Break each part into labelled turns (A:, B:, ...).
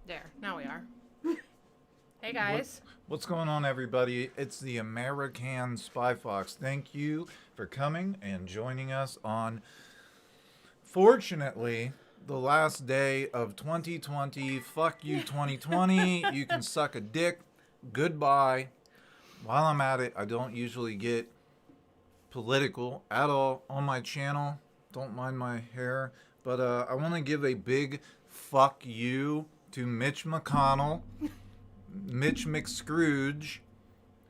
A: There. Now we are. Hey, guys.
B: What's going on, everybody? It's the American Spy Fox. Thank you for coming and joining us on, fortunately, the last day of 2020. Fuck you, 2020. You can suck a dick. Goodbye. While I'm at it, I don't usually get political at all on my channel. Don't mind my hair. But I want to give a big fuck you to Mitch McConnell, Mitch McScrooge,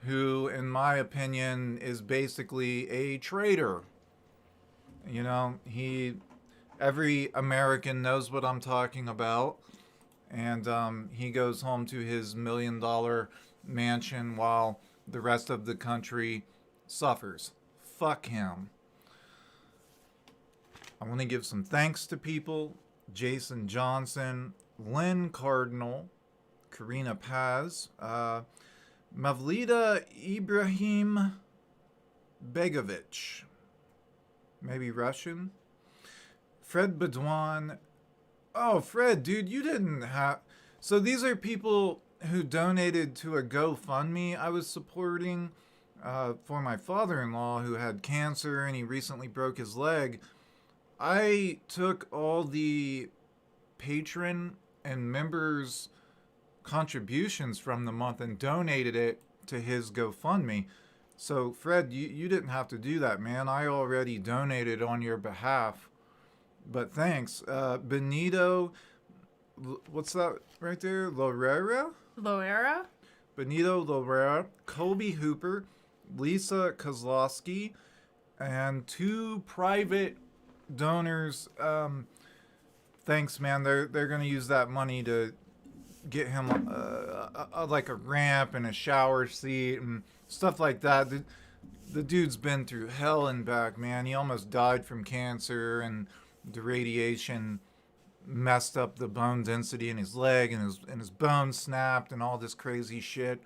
B: who, in my opinion, is basically a traitor. You know, every American knows what I'm talking about. And he goes home to his $1 million mansion while the rest of the country suffers. Fuck him. I want to give some thanks to people. Jason Johnson, Lynn Cardinal, Karina Paz, Mavlida Ibrahim Begovich, maybe Russian. Fred Bedouin. Oh, Fred, dude, you didn't have... So these are people who donated to a GoFundMe I was supporting for my father-in-law who had cancer and he recently broke his leg. I took all the patron and members' contributions from the month and donated it to his GoFundMe. So, Fred, you didn't have to do that, man. I already donated on your behalf. But thanks. Benito, what's that right there?
A: Loera?
B: Benito Loera, Colby Hooper, Lisa Kozlowski, and 2 private donors. Thanks, man. They're gonna use that money to get him like a ramp and a shower seat and stuff like that. The dude's been through hell and back, man. He almost died from cancer, and the radiation messed up the bone density in his leg, and his bones snapped, and all this crazy shit.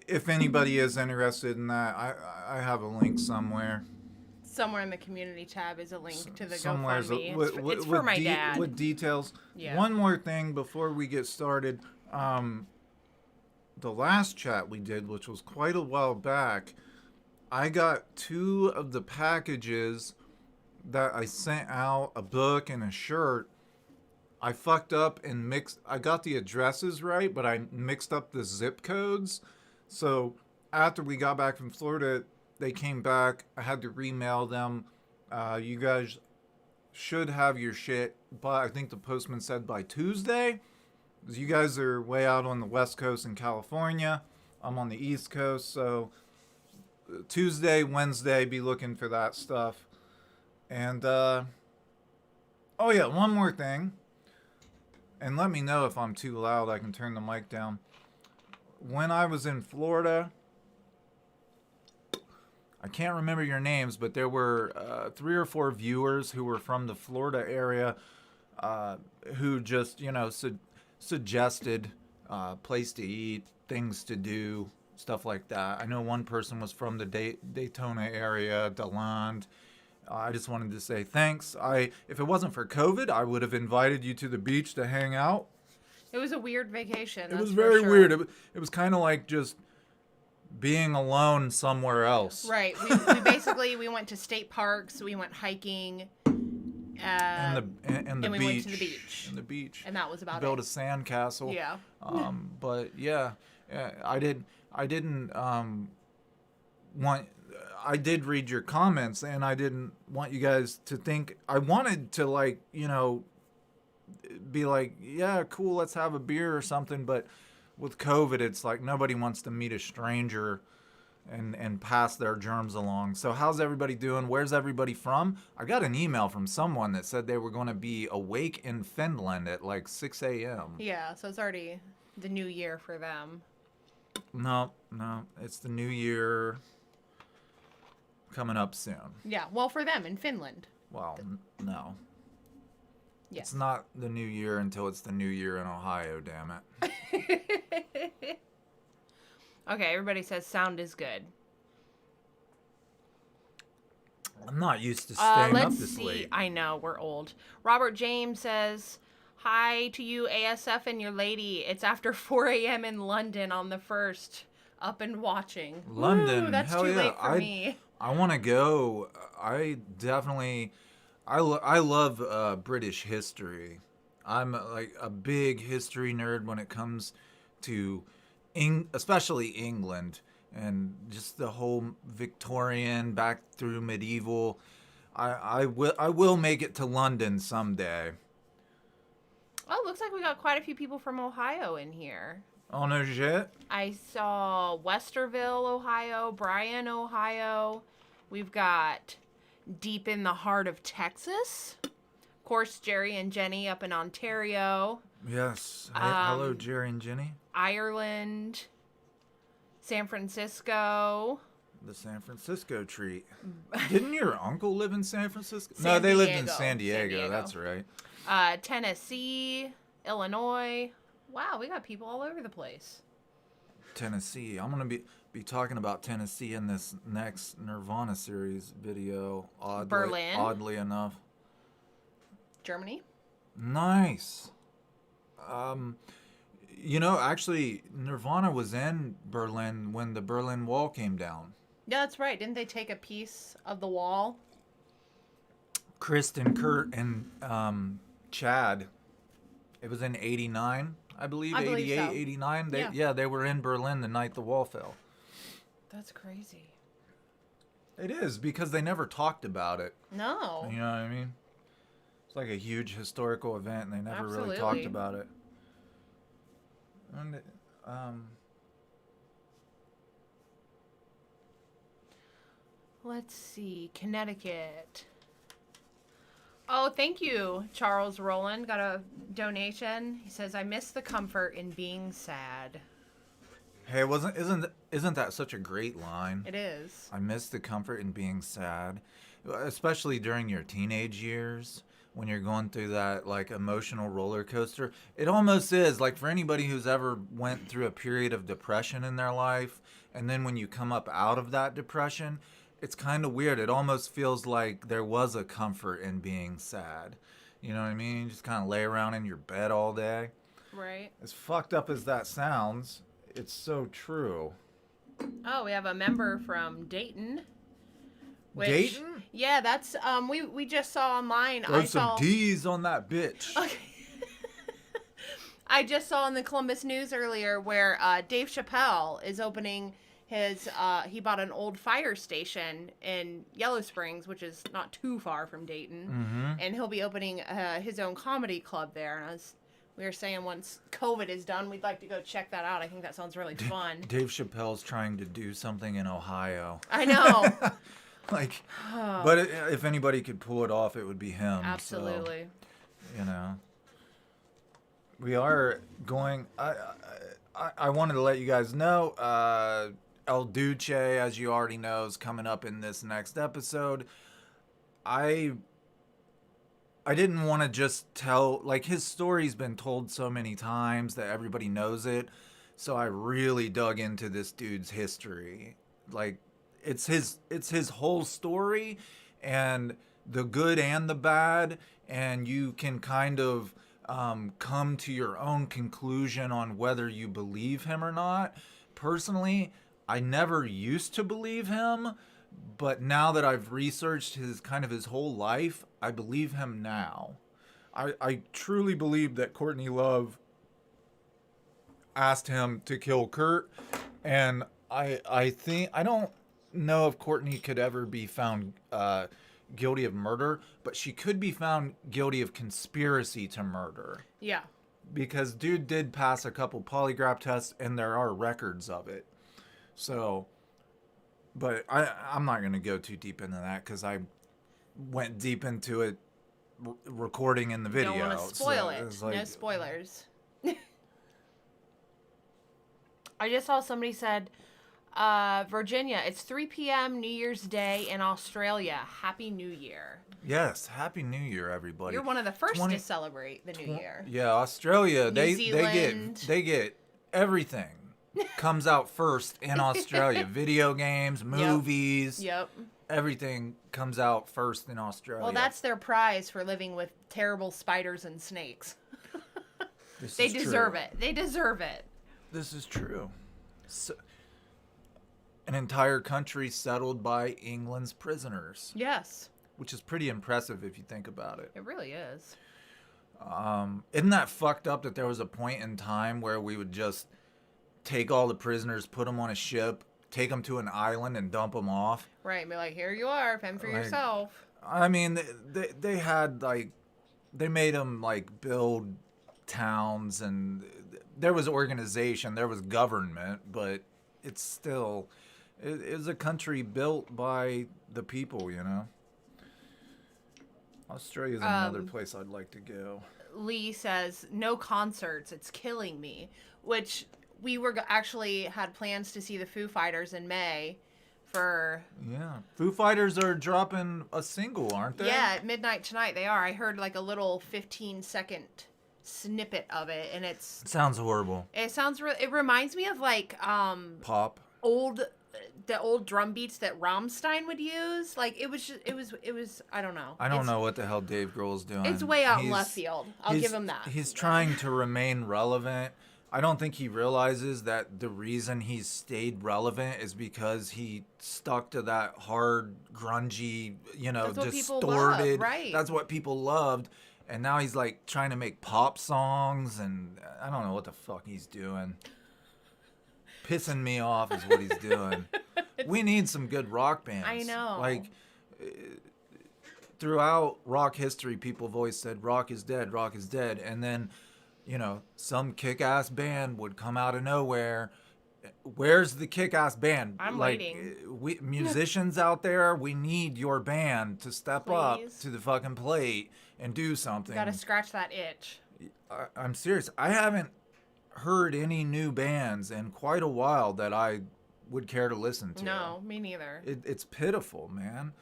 B: If anybody is interested in that, I have a link somewhere.
A: Somewhere in the community tab is a link to the
B: Somewhere's
A: GoFundMe. It's for my dad.
B: With details.
A: Yeah.
B: One more thing before we get started. The last chat we did, which was quite a while back, I got 2 of the packages that I sent out, a book and a shirt. I fucked up and I got the addresses right, but I mixed up the zip codes. So after we got back from Florida, they came back. I had to remail them. You guys should have your shit by, I think the postman said by Tuesday. Because you guys are way out on the West Coast in California. I'm on the East Coast. So Tuesday, Wednesday, be looking for that stuff. And, oh yeah, one more thing. And let me know if I'm too loud. I can turn the mic down. When I was in Florida, I can't remember your names, but there were 3 or 4 viewers who were from the Florida area who just, suggested place to eat, things to do, stuff like that. I know one person was from the Daytona area, DeLand. I just wanted to say thanks. If it wasn't for COVID, I would have invited you to the beach to hang out.
A: It was a weird vacation.
B: It was very weird. It was kind of like just being alone somewhere else.
A: Right. We basically went to state parks. We went hiking.
B: And
A: we went to the beach.
B: And the beach.
A: And that was about
B: Built
A: it.
B: a sandcastle.
A: Yeah.
B: But yeah, I didn't want. I did read your comments, and I didn't want you guys to think. I wanted to be like, yeah, cool, let's have a beer or something. But with COVID, it's like nobody wants to meet a stranger and pass their germs along. So how's everybody doing? Where's everybody from? I got an email from someone that said they were going to be awake in Finland at like 6 a.m.
A: Yeah, so it's already the new year for them.
B: No, it's the new year coming up soon.
A: Yeah, well, for them in Finland.
B: Well, no.
A: Yes.
B: It's not the new year until it's the new year in Ohio, damn it.
A: Okay, everybody says sound is good.
B: I'm not used to staying up
A: Let's
B: this
A: see.
B: late.
A: I know, we're old. Robert James says, Hi to you, ASF and your lady. It's after 4 a.m. in London on the 1st. Up and watching.
B: London,
A: Woo, that's
B: hell
A: too
B: yeah.
A: late for me.
B: I want to go. I definitely, I love British history. I'm like a big history nerd when it comes to, especially England and just the whole Victorian back through medieval. I will make it to London someday.
A: Oh, looks like we got quite a few people from Ohio in here.
B: Oh no shit.
A: I saw Westerville, Ohio, Bryan, Ohio. We've got deep in the heart of Texas. Of course, Jerry and Jenny up in Ontario.
B: Yes. Hey, hello, Jerry and Jenny.
A: Ireland. San Francisco.
B: The San Francisco treat. Didn't your uncle live in San Francisco?
A: San
B: No, they lived in
A: Diego.
B: San Diego.
A: San Diego.
B: That's right.
A: Tennessee. Illinois. Wow, we got people all over the place.
B: Tennessee. I'm gonna be talking about Tennessee in this next Nirvana series video.
A: Berlin.
B: Oddly enough.
A: Germany.
B: Nice. Actually, Nirvana was in Berlin when the Berlin Wall came down.
A: Yeah, that's right. Didn't they take a piece of the wall?
B: Kristen, Kurt, and Chad. It was in 89, I believe.
A: I believe
B: 88,
A: so.
B: 89.
A: Yeah.
B: They were in Berlin the night the wall fell.
A: That's crazy.
B: It is, because they never talked about it.
A: No.
B: You know what I mean? It's like a huge historical event, and they never really
A: Absolutely.
B: talked about it. And
A: Let's see. Connecticut. Oh, thank you, Charles Rowland. Got a donation. He says, I miss the comfort in being sad.
B: hey, isn't that such a great line?
A: It is.
B: I miss the comfort in being sad, especially during your teenage years when you're going through that like emotional roller coaster. It almost is like, for anybody who's ever went through a period of depression in their life, and then when you come up out of that depression, it's kind of weird. It almost feels like there was a comfort in being sad. You know what I mean? You just kind of lay around in your bed all day.
A: Right.
B: As fucked up as that sounds, it's so true.
A: Oh, we have a member from Dayton.
B: Dayton?
A: Yeah, that's we just saw online.
B: Throw
A: I
B: some
A: saw
B: D's on that bitch.
A: Okay. I just saw in the Columbus News earlier where Dave Chappelle is opening his he bought an old fire station in Yellow Springs, which is not too far from Dayton, and he'll be opening his own comedy club there. And we were saying once COVID is done, we'd like to go check that out. I think that sounds really fun.
B: Dave Chappelle's trying to do something in Ohio.
A: I know.
B: Like, but if anybody could pull it off, it would be him.
A: Absolutely.
B: So, we are going. I wanted to let you guys know. El Duce, as you already know, is coming up in this next episode. I didn't want to just tell, like, his story's been told so many times that everybody knows it. So I really dug into this dude's history. Like, it's his whole story, and the good and the bad, and you can kind of come to your own conclusion on whether you believe him or not. Personally, I never used to believe him, but now that I've researched his whole life, I believe him now. I truly believe that Courtney Love asked him to kill Kurt, and I think, I don't know if Courtney could ever be found guilty of murder, but she could be found guilty of conspiracy to murder.
A: Yeah.
B: Because dude did pass a couple polygraph tests, and there are records of it. So, but I'm not going to go too deep into that because I went deep into it recording in the video.
A: Don't want to spoil
B: so
A: it.
B: like,
A: No spoilers. I just saw somebody said, Virginia, it's 3 p.m. New Year's Day in Australia. Happy New Year.
B: Yes, Happy New Year, everybody.
A: You're one of the first to celebrate the New Year.
B: Yeah, Australia,
A: New Zealand.
B: they get everything comes out first in Australia. Video games, movies.
A: Yep.
B: Everything comes out first in Australia.
A: Well, that's their prize for living with terrible spiders and snakes. They deserve it. They deserve it.
B: This is true. So, an entire country settled by England's prisoners.
A: Yes.
B: Which is pretty impressive if you think about it.
A: It really is.
B: Isn't that fucked up that there was a point in time where we would just take all the prisoners, put them on a ship, take them to an island, and dump them off?
A: Right. Be like, here you are, fend for yourself.
B: I mean, they had, like, they made them, like, build towns, and there was organization, there was government, but it's still, it was a country built by the people, you know? Australia's another place I'd like to go.
A: Lee says, no concerts, it's killing me. Which we were actually had plans to see the Foo Fighters in May for...
B: Yeah. Foo Fighters are dropping a single, aren't they?
A: Yeah, at midnight tonight they are. I heard like a little 15-second snippet of it, and it
B: sounds horrible.
A: It sounds it reminds me of like
B: pop.
A: The old drum beats that Rammstein would use. Like it was I don't know.
B: I don't know what the hell Dave Grohl's doing.
A: It's way out in left field. I'll give him that.
B: He's trying to remain relevant. I don't think he realizes that the reason he's stayed relevant is because he stuck to that hard, grungy, distorted.
A: Right.
B: That's what people loved. And now he's like trying to make pop songs, and I don't know what the fuck he's doing. Pissing me off is what he's doing. We need some good rock bands.
A: I know.
B: Like, throughout rock history, people have always said rock is dead, rock is dead. And then, some kick-ass band would come out of nowhere. Where's the kick-ass band?
A: I'm waiting.
B: We musicians out there, we need your band to step up to the fucking plate and do something.
A: You gotta scratch that itch.
B: I'm serious. I haven't heard any new bands in quite a while that I would care to listen to.
A: No, me neither.
B: It's pitiful, man.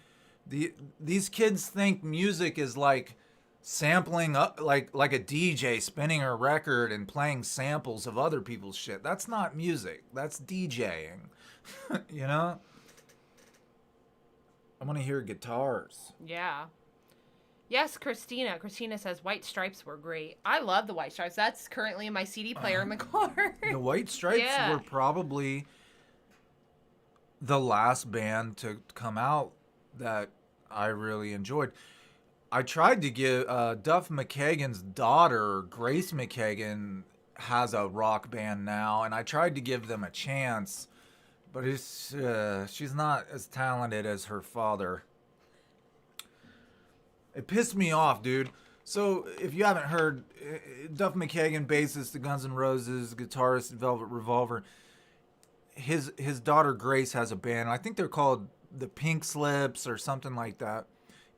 B: These kids think music is like sampling up, like a DJ spinning a record and playing samples of other people's shit. That's not music. That's DJing. I want to hear guitars.
A: Yeah. Yes, Christina. Christina says White Stripes were great. I love the White Stripes. That's currently in my CD player in the car.
B: The White Stripes were probably the last band to come out that I really enjoyed. I tried to give Duff McKagan's daughter, Grace McKagan, has a rock band now, and I tried to give them a chance, but she's not as talented as her father. It pissed me off, dude. So, if you haven't heard, Duff McKagan, bassist of Guns N' Roses, guitarist of Velvet Revolver, his daughter Grace has a band. I think they're called the Pink Slips or something like that.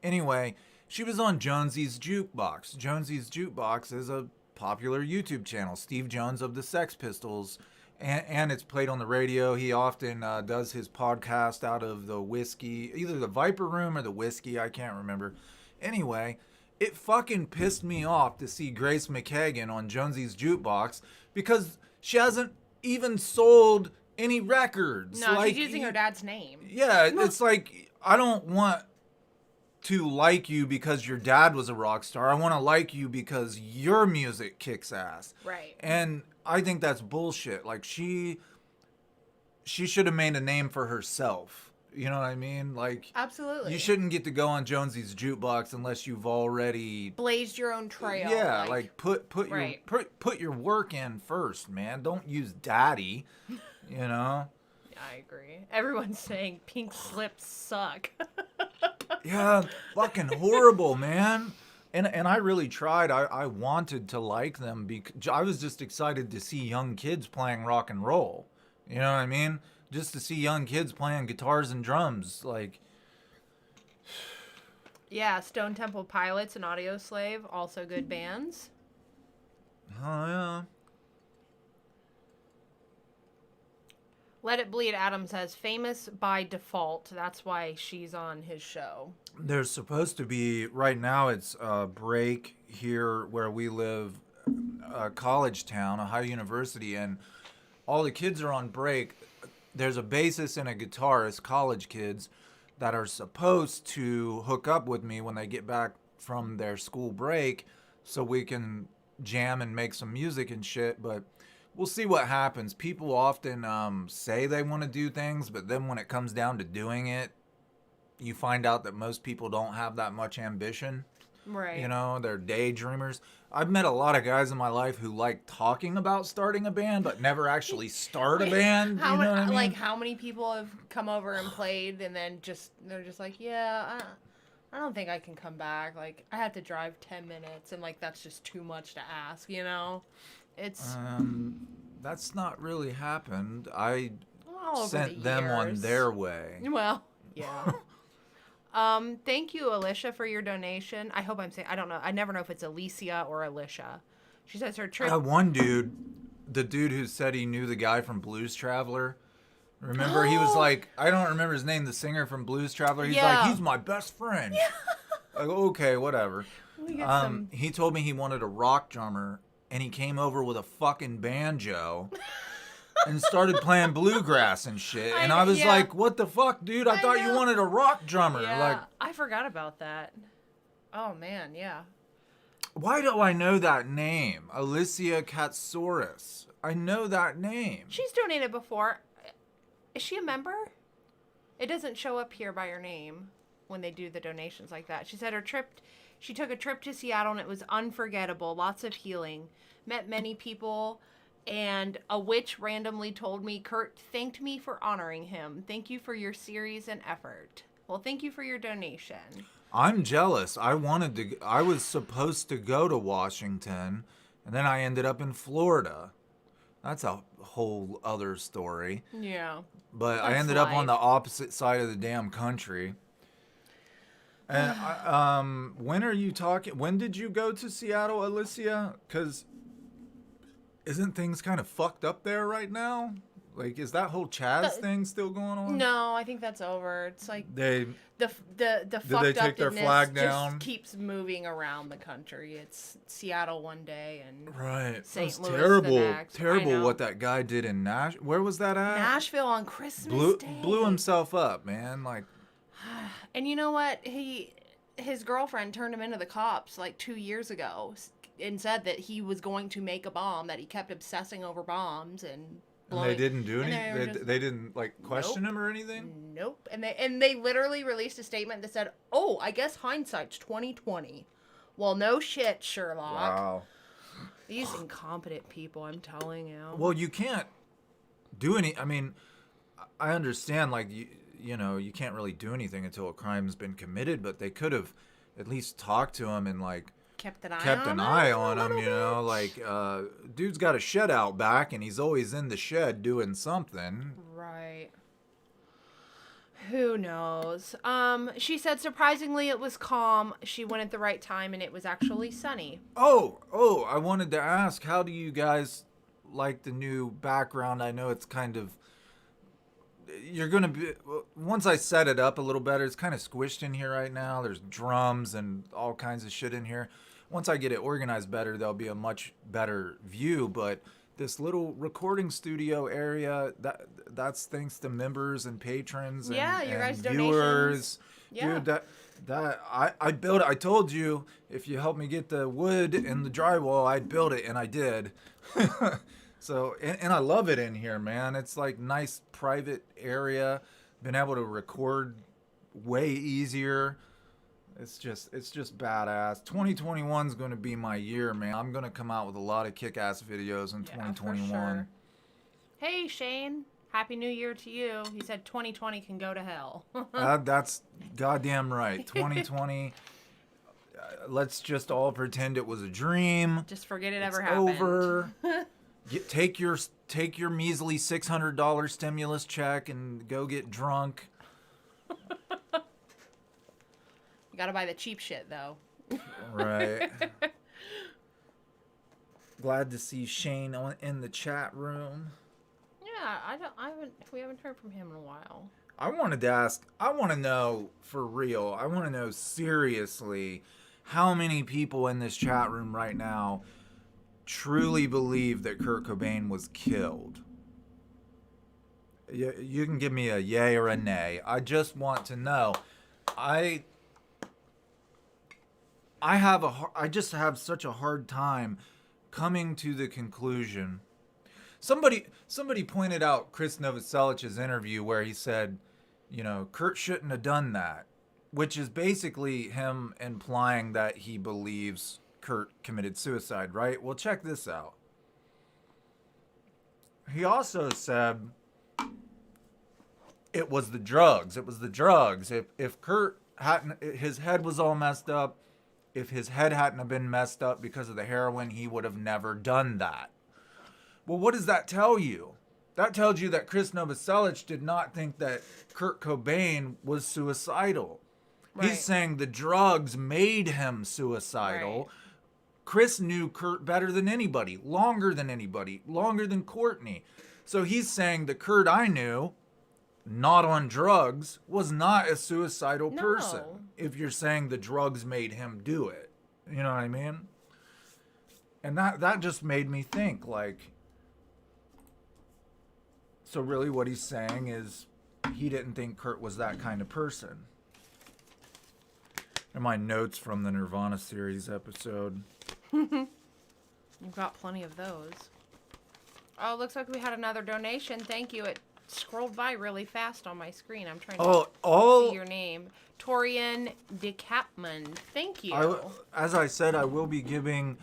B: Anyway, she was on Jonesy's Jukebox. Jonesy's Jukebox is a popular YouTube channel. Steve Jones of the Sex Pistols. And it's played on the radio. He often does his podcast out of the whiskey, either the Viper Room or the whiskey. I can't remember. Anyway, it fucking pissed me off to see Grace McKagan on Jonesy's Jukebox because she hasn't even sold any records.
A: No, she's using her dad's name.
B: Yeah, it's like, I don't want to like you because your dad was a rock star. I want to like you because your music kicks ass.
A: Right.
B: And I think that's bullshit. Like, she should have made a name for herself. You know what I mean? Like,
A: absolutely.
B: You shouldn't get to go on Jonesy's Jukebox unless you've already
A: blazed your own trail.
B: Yeah, like put your work in first, man. Don't use daddy. I
A: agree. Everyone's saying Pink Slips suck.
B: Yeah, fucking horrible, man. And I really tried. I wanted to like them because I was just excited to see young kids playing rock and roll. You know what I mean? Just to see young kids playing guitars and drums, like.
A: Yeah, Stone Temple Pilots and Audio Slave, also good bands.
B: Oh, yeah.
A: Let It Bleed, Adam says, famous by default. That's why she's on his show.
B: There's supposed to be, right now it's a break here where we live, a college town, Ohio University, and all the kids are on break. There's a bassist and a guitarist, college kids, that are supposed to hook up with me when they get back from their school break so we can jam and make some music and shit, but we'll see what happens. People often say they want to do things, but then when it comes down to doing it, you find out that most people don't have that much ambition.
A: Right.
B: You know, they're daydreamers. I've met a lot of guys in my life who like talking about starting a band, but never actually start a band.
A: How
B: You know what I mean?
A: Like, how many people have come over and played, and then they're just like, yeah, I don't think I can come back. Like, I have to drive 10 minutes, and like that's just too much to ask. You know, it's
B: That's not really happened. I
A: all over
B: sent
A: the
B: them on
A: years.
B: their way.
A: Well, yeah. Thank you, Alicia, for your donation. I hope I'm saying, I don't know. I never know if it's Alicia or Alicia. She says her trip.
B: One dude, the dude who said he knew the guy from Blues Traveler. Remember, he was like, I don't remember his name, the singer from Blues Traveler. He's
A: Yeah.
B: like, he's my best friend. Yeah. Like, okay, whatever.
A: We get some...
B: He told me he wanted a rock drummer, and he came over with a fucking banjo. And started playing bluegrass and shit. And I was like, what the fuck, dude? I thought you wanted a rock drummer.
A: Yeah,
B: like,
A: I forgot about that. Oh, man, yeah.
B: Why do I know that name? Alicia Katsouris. I know that name.
A: She's donated before. Is she a member? It doesn't show up here by her name when they do the donations like that. She said she took a trip to Seattle and it was unforgettable. Lots of healing. Met many people. And a witch randomly told me, Kurt thanked me for honoring him. Thank you for your series and effort. Well, thank you for your donation.
B: I'm jealous. I was supposed to go to Washington, and then I ended up in Florida. That's a whole other story.
A: Yeah.
B: But I ended up on the opposite side of the damn country. And when did you go to Seattle, Alicia? Because isn't things kind of fucked up there right now? Like, is that whole Chaz thing still going on?
A: No, I think that's over. It's like
B: the
A: fucked
B: they take their flag down?
A: Just keeps moving around the country. It's Seattle one day and
B: right.
A: St. Louis
B: terrible,
A: the next.
B: terrible what that guy did in Nashville. Where was that at?
A: Nashville on Christmas Day.
B: Blew himself up, man. Like,
A: and you know what? His girlfriend turned him into the cops like 2 years ago and said that he was going to make a bomb, that he kept obsessing over bombs and
B: they didn't do anything. They didn't like question him or anything.
A: Nope. And they literally released a statement that said, "Oh, I guess hindsight's 2020." Well, no shit, Sherlock.
B: Wow.
A: These incompetent people, I'm telling you.
B: Well, you can't do any. I mean, I understand. Like you know, you can't really do anything until a crime's been committed. But they could have at least talked to him and like.
A: Kept an eye on him,
B: you know, like, dude's got a shed out back, and he's always in the shed doing something.
A: Right. Who knows? She said, surprisingly, it was calm. She went at the right time, and it was actually sunny.
B: Oh, I wanted to ask, how do you guys like the new background? I know it's kind of... You're going to be... Once I set it up a little better, it's kind of squished in here right now. There's drums and all kinds of shit in here. Once I get it organized better, there'll be a much better view. But this little recording studio area, that's thanks to members and patrons and,
A: your guys'
B: viewers.
A: Donations. Yeah.
B: Dude, I built it. I told you if you help me get the wood and the drywall, I'd build it, and I did. So, and I love it in here, man. It's like nice private area. Been able to record way easier. It's just badass. 2021 is going to be my year, man. I'm going to come out with a lot of kick-ass videos in 2021. For sure.
A: Hey, Shane. Happy New Year to you. He said 2020 can go to hell.
B: That's goddamn right. 2020, let's just all pretend it was a dream.
A: Just forget it ever happened.
B: It's over. Take your measly $600 stimulus check and go get drunk.
A: Gotta buy the cheap shit, though.
B: Right. Glad to see Shane in the chat room.
A: Yeah, we haven't heard from him in a while.
B: I wanted to ask, I want to know for real, I want to know seriously how many people in this chat room right now truly believe that Kurt Cobain was killed. You can give me a yay or a nay. I just want to know. I just have such a hard time coming to the conclusion. Somebody pointed out Chris Novoselic's interview where he said, you know, Kurt shouldn't have done that, which is basically him implying that he believes Kurt committed suicide, right? Well, check this out. He also said it was the drugs. It was the drugs. If Kurt hadn't, his head was all messed up. If his head hadn't have been messed up because of the heroin, he would have never done that. Well, what does that tell you? That tells you that Chris Novoselic did not think that Kurt Cobain was suicidal. Right. He's saying the drugs made him suicidal. Right. Chris knew Kurt better than anybody, longer than Courtney. So he's saying the Kurt I knew, not on drugs, was not a suicidal person. If you're saying the drugs made him do it. You know what I mean? And that just made me think, like, so really what he's saying is he didn't think Kurt was that kind of person. And my notes from the Nirvana series episode.
A: You've got plenty of those. Oh, looks like we had another donation. Thank you. It scrolled by really fast on my screen. I'm trying to see your name. Torian DeCapman. Thank you.
B: As I said, I will be giving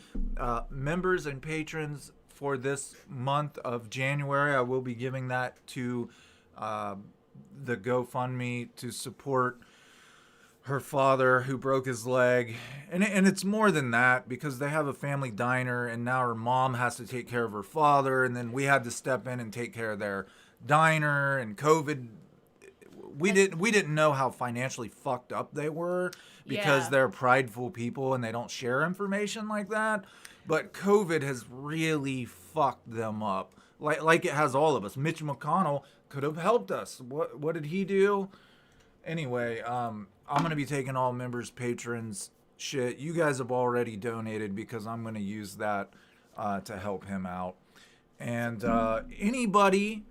B: members and patrons for this month of January. I will be giving that to the GoFundMe to support her father who broke his leg. And it's more than that because they have a family diner and now her mom has to take care of her father. And then we had to step in and take care of their diner and COVID. We didn't know how financially fucked up they were because they're prideful people and they don't share information like that. But COVID has really fucked them up, like it has all of us. Mitch McConnell could have helped us. What did he do? Anyway, I'm gonna be taking all members, patrons, shit. You guys have already donated because I'm gonna use that to help him out. And anybody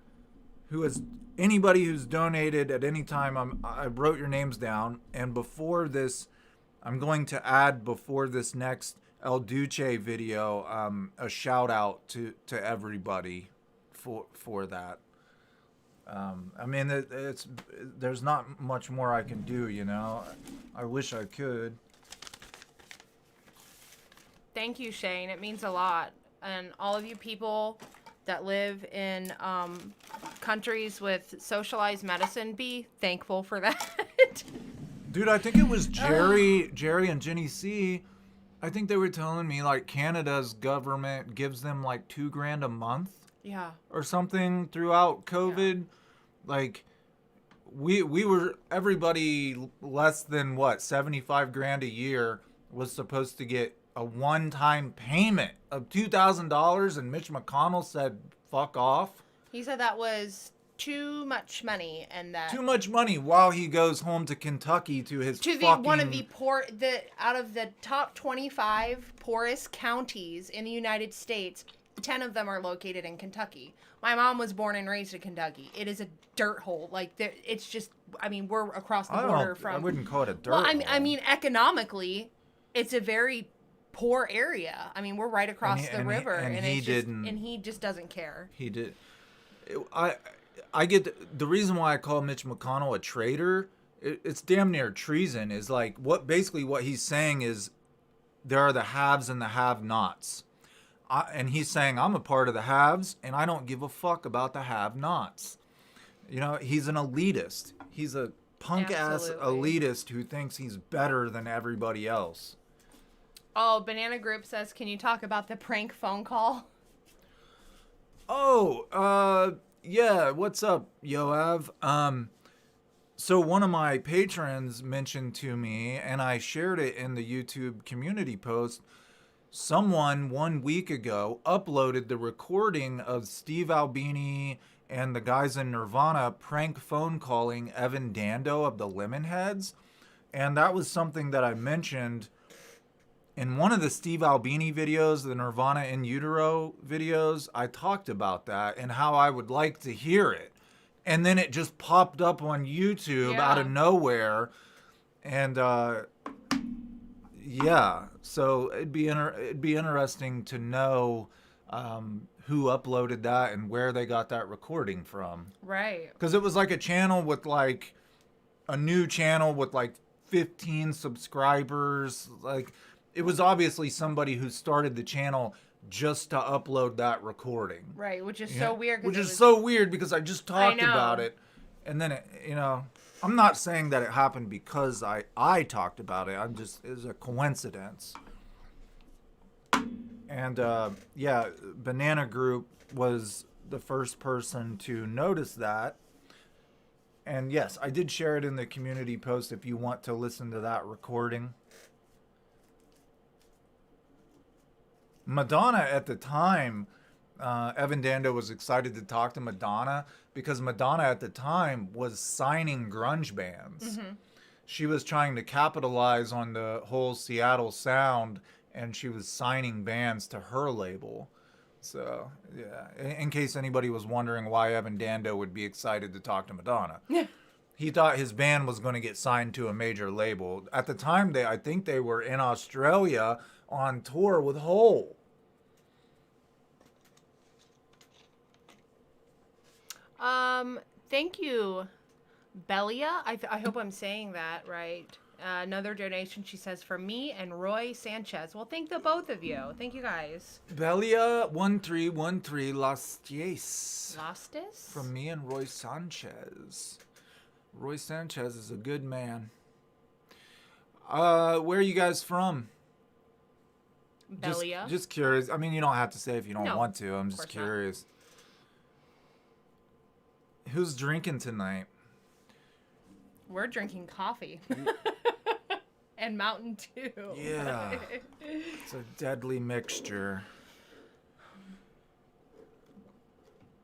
B: who's donated at any time, I wrote your names down. And before this, I'm going to add before this next El Duce video, a shout out to everybody for that. I mean, there's not much more I can do, you know. I wish I could.
A: Thank you, Shane. It means a lot. And all of you people that live in countries with socialized medicine, be thankful for that.
B: Dude, I think it was Jerry and Jenny C. I think they were telling me like Canada's government gives them like $2,000 a month.
A: Yeah.
B: Or something throughout COVID. Yeah. Like we were, everybody less than what, $75,000 a year was supposed to get a one-time payment of $2,000 and Mitch McConnell said fuck off.
A: He said that was too much money and that
B: too much money while he goes home to Kentucky to his
A: one of the out of the top 25 poorest counties in the United States, 10 of them are located in Kentucky. My mom was born and raised in Kentucky. It is a dirt hole. Like it's just, I mean, we're across the border from.
B: I wouldn't call it a dirt hole.
A: I mean, economically, it's a very poor area. I mean, we're right across the river, and he just doesn't care.
B: He did. I get the reason why I call Mitch McConnell a traitor. It's damn near treason. Is like what he's saying is there are the haves and the have-nots, and he's saying I'm a part of the haves and I don't give a fuck about the have-nots. You know, he's an elitist. He's a punk ass elitist who thinks he's better than everybody else.
A: Oh, Banana Group says, can you talk about the prank phone call?
B: Oh, yeah, what's up, Yoav? So one of my patrons mentioned to me, and I shared it in the YouTube community post, someone 1 week ago uploaded the recording of Steve Albini and the guys in Nirvana prank phone calling Evan Dando of the Lemonheads. And that was something that I mentioned in one of the Steve Albini videos, the Nirvana in Utero videos. I talked about that and how I would like to hear it. And then it just popped up on YouTube out of nowhere. And Yeah, so it'd be interesting to know who uploaded that and where they got that recording from.
A: Right.
B: Because it was like a channel with like a new channel with like 15 subscribers. Like it was obviously somebody who started the channel just to upload that recording.
A: Right, which is
B: Yeah.
A: so weird.
B: Which is so weird because I just talked
A: know.
B: about it, and then it, I'm not saying that it happened because I talked about it. It's a coincidence. And yeah, Banana Group was the first person to notice that. And yes, I did share it in the community post if you want to listen to that recording. Madonna at the time, Evan Dando was excited to talk to Madonna because Madonna at the time was signing grunge bands. Mm-hmm. She was trying to capitalize on the whole Seattle sound, and she was signing bands to her label. So, yeah, in case anybody was wondering why Evan Dando would be excited to talk to Madonna. He thought his band was going to get signed to a major label. At the time, I think they were in Australia on tour with Hole.
A: Thank you, Belia. I hope I'm saying that right. Another donation, she says, for me and Roy Sanchez. Well, thank the both of you. Thank you guys.
B: Belia 1313 Las Diez.
A: Lostis?
B: From me and Roy Sanchez. Roy Sanchez is a good man. Where are you guys from?
A: Belia.
B: Just curious. I mean, you don't have to say if you don't
A: No,
B: want to. I'm just curious. Who's drinking tonight?
A: We're drinking coffee. And Mountain Dew.
B: Yeah. It's a deadly mixture.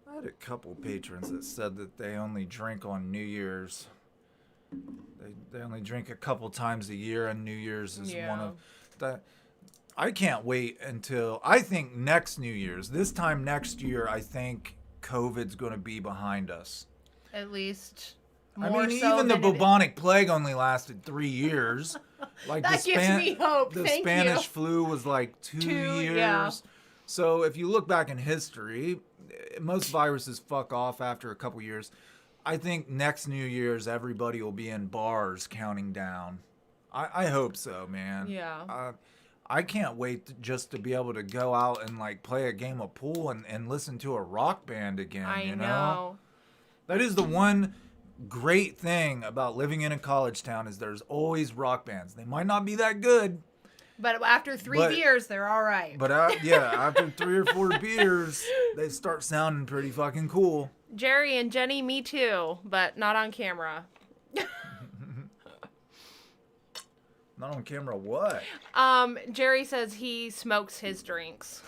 B: I had a couple patrons that said that they only drink on New Year's. They only drink a couple times a year, and New Year's is one of that. I can't wait until, I think next New Year's, this time next year, I think COVID's going to be behind us.
A: At least.
B: I mean, even the bubonic plague only lasted 3 years. Like
A: that gives me hope.
B: The
A: Thank
B: Spanish
A: you.
B: flu was like 2 years.
A: Yeah.
B: So if you look back in history, most viruses fuck off after a couple years. I think next New Year's, everybody will be in bars counting down. I hope so, man.
A: Yeah.
B: I can't wait just to be able to go out and like play a game of pool and listen to a rock band again.
A: I know.
B: That is the one great thing about living in a college town is there's always rock bands. They might not be that good.
A: But after three beers, they're all right.
B: But after 3 or 4 beers, they start sounding pretty fucking cool.
A: Jerry and Jenny, me too, but not on camera.
B: Not on camera what?
A: Jerry says he smokes his drinks.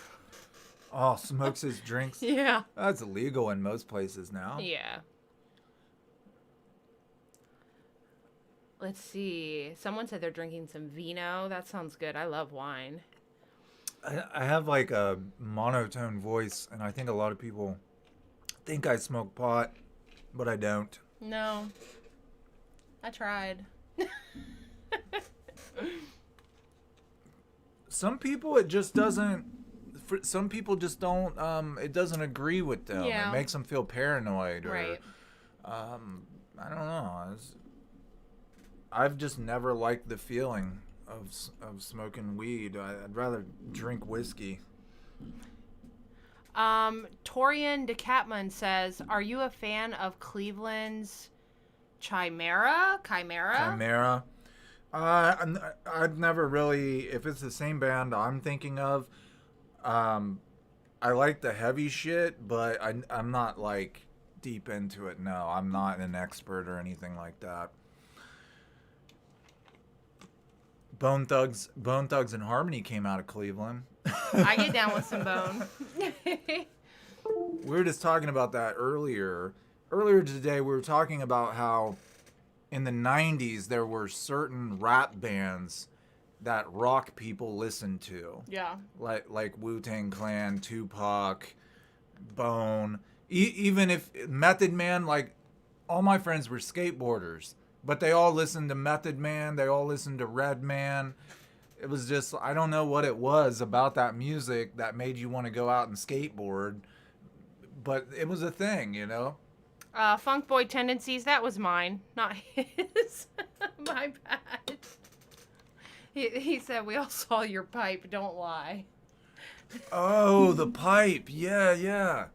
B: Oh, smokes his drinks?
A: Yeah.
B: That's illegal in most places now.
A: Yeah. Let's see. Someone said they're drinking some vino. That sounds good. I love wine.
B: I have like a monotone voice, and I think a lot of people think I smoke pot, but I don't.
A: No. I tried.
B: Some people, it just doesn't. Some people just don't. It doesn't agree with them.
A: Yeah.
B: It makes them feel paranoid. Or,
A: right.
B: I don't know. I've just never liked the feeling of smoking weed. I'd rather drink whiskey.
A: Torian DeCatman says, "Are you a fan of Cleveland's Chimera?
B: Chimera. I've never really. If it's the same band I'm thinking of, I like the heavy shit, but I'm not like deep into it. No, I'm not an expert or anything like that. Bone Thugs and Harmony came out of Cleveland.
A: I get down with some Bone.
B: We were just talking about that earlier. Earlier today, we were talking about how in the 90s there were certain rap bands that rock people listened to.
A: Yeah.
B: Like Wu-Tang Clan, Tupac, Bone. Even if Method Man, like all my friends were skateboarders, but they all listened to Method Man. They all listened to Redman. It was just, I don't know what it was about that music that made you want to go out and skateboard, but it was a thing, you know?
A: Funk Boy Tendencies, that was mine, not his. My bad. He said, we all saw your pipe, don't lie.
B: Oh, the pipe. Yeah.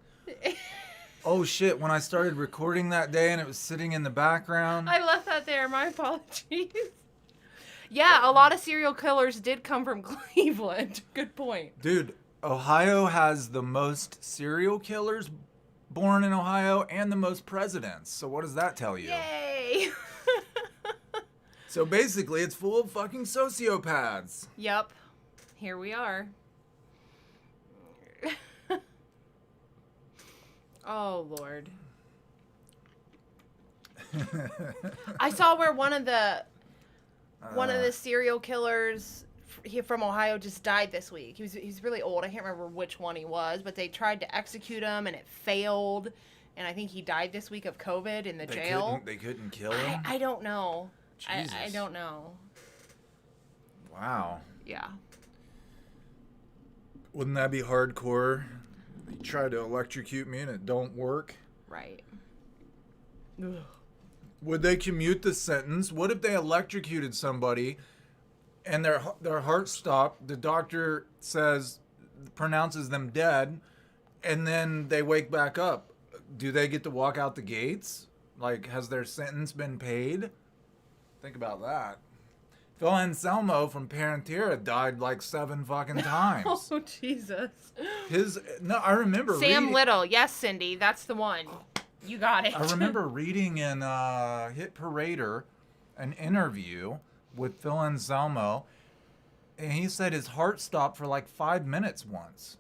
B: Oh, shit. When I started recording that day and it was sitting in the background.
A: I left that there. My apologies. Yeah, a lot of serial killers did come from Cleveland. Good point.
B: Dude, Ohio has the most serial killers born in Ohio and the most presidents. So what does that tell you?
A: Yay!
B: So basically, it's full of fucking sociopaths.
A: Yep. Here we are. Oh, Lord. I saw where one of the serial killers from Ohio just died this week. He's really old. I can't remember which one he was, but they tried to execute him and it failed. And I think he died this week of COVID in the jail.
B: They couldn't kill him?
A: I don't know.
B: Jesus.
A: I don't know.
B: Wow.
A: Yeah.
B: Wouldn't that be hardcore? You try to electrocute me and it don't work?
A: Right. Ugh.
B: Would they commute the sentence? What if they electrocuted somebody and their heart stopped? The doctor pronounces them dead, and then they wake back up. Do they get to walk out the gates? Like, has their sentence been paid? Think about that. Phil Anselmo from Parentera died like 7 fucking times.
A: Oh, Jesus.
B: I remember
A: Sam Little. Yes, Cindy. That's the one. You got it.
B: I remember reading in Hit Parader an interview with Phil Anselmo, and he said his heart stopped for like 5 minutes once.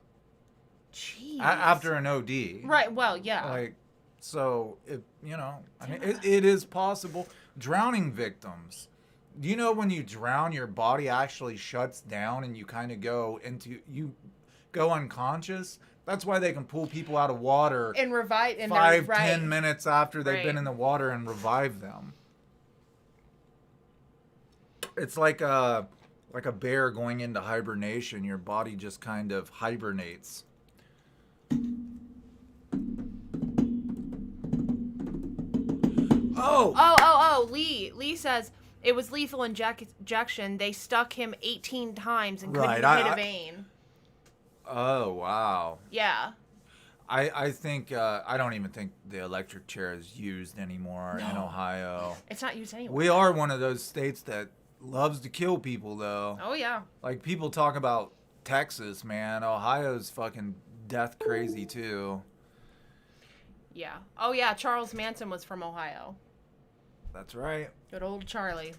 A: Jeez.
B: After an OD.
A: Right, well, yeah.
B: Like, so, I mean, it is possible. Drowning victims. Do you know when you drown, your body actually shuts down and you kind of go unconscious? That's why they can pull people out of water
A: and revive
B: 10 minutes after they've been in the water and revive them. It's like a bear going into hibernation. Your body just kind of hibernates.
A: Oh, Lee says it was lethal injection. They stuck him 18 times and couldn't hit a vein.
B: Oh, wow.
A: Yeah.
B: I think, I don't even think the electric chair is used anymore in Ohio.
A: It's not used anywhere.
B: We are one of those states that loves to kill people, though.
A: Oh, yeah.
B: Like, people talk about Texas, man. Ohio's fucking death crazy, too.
A: Yeah. Oh, yeah. Charles Manson was from Ohio.
B: That's right.
A: Good old Charlie.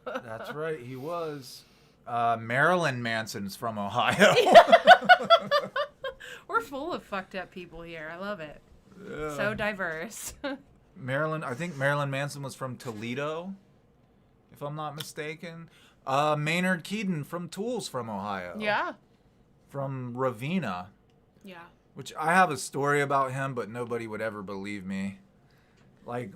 B: That's right. He was. Marilyn Manson's from Ohio.
A: We're full of fucked up people here. I love it.
B: Yeah.
A: So diverse.
B: I think Marilyn Manson was from Toledo, if I'm not mistaken. Maynard Keenan from Tool's from Ohio.
A: Yeah.
B: From Ravenna.
A: Yeah.
B: Which I have a story about him, but nobody would ever believe me. Like,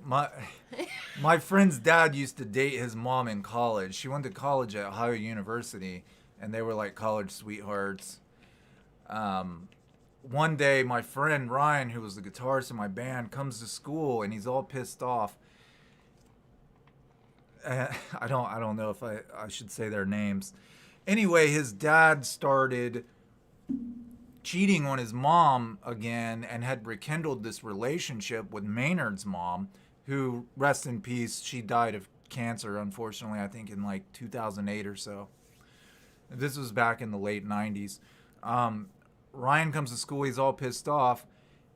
B: my friend's dad used to date his mom in college. She went to college at Ohio University, and they were like college sweethearts. One day, my friend Ryan, who was the guitarist in my band, comes to school, and he's all pissed off. I don't know if I should say their names. Anyway, his dad started cheating on his mom again and had rekindled this relationship with Maynard's mom, who, rest in peace, she died of cancer, unfortunately, I think in like 2008 or so. This was back in the late 90s. Ryan comes to school, he's all pissed off.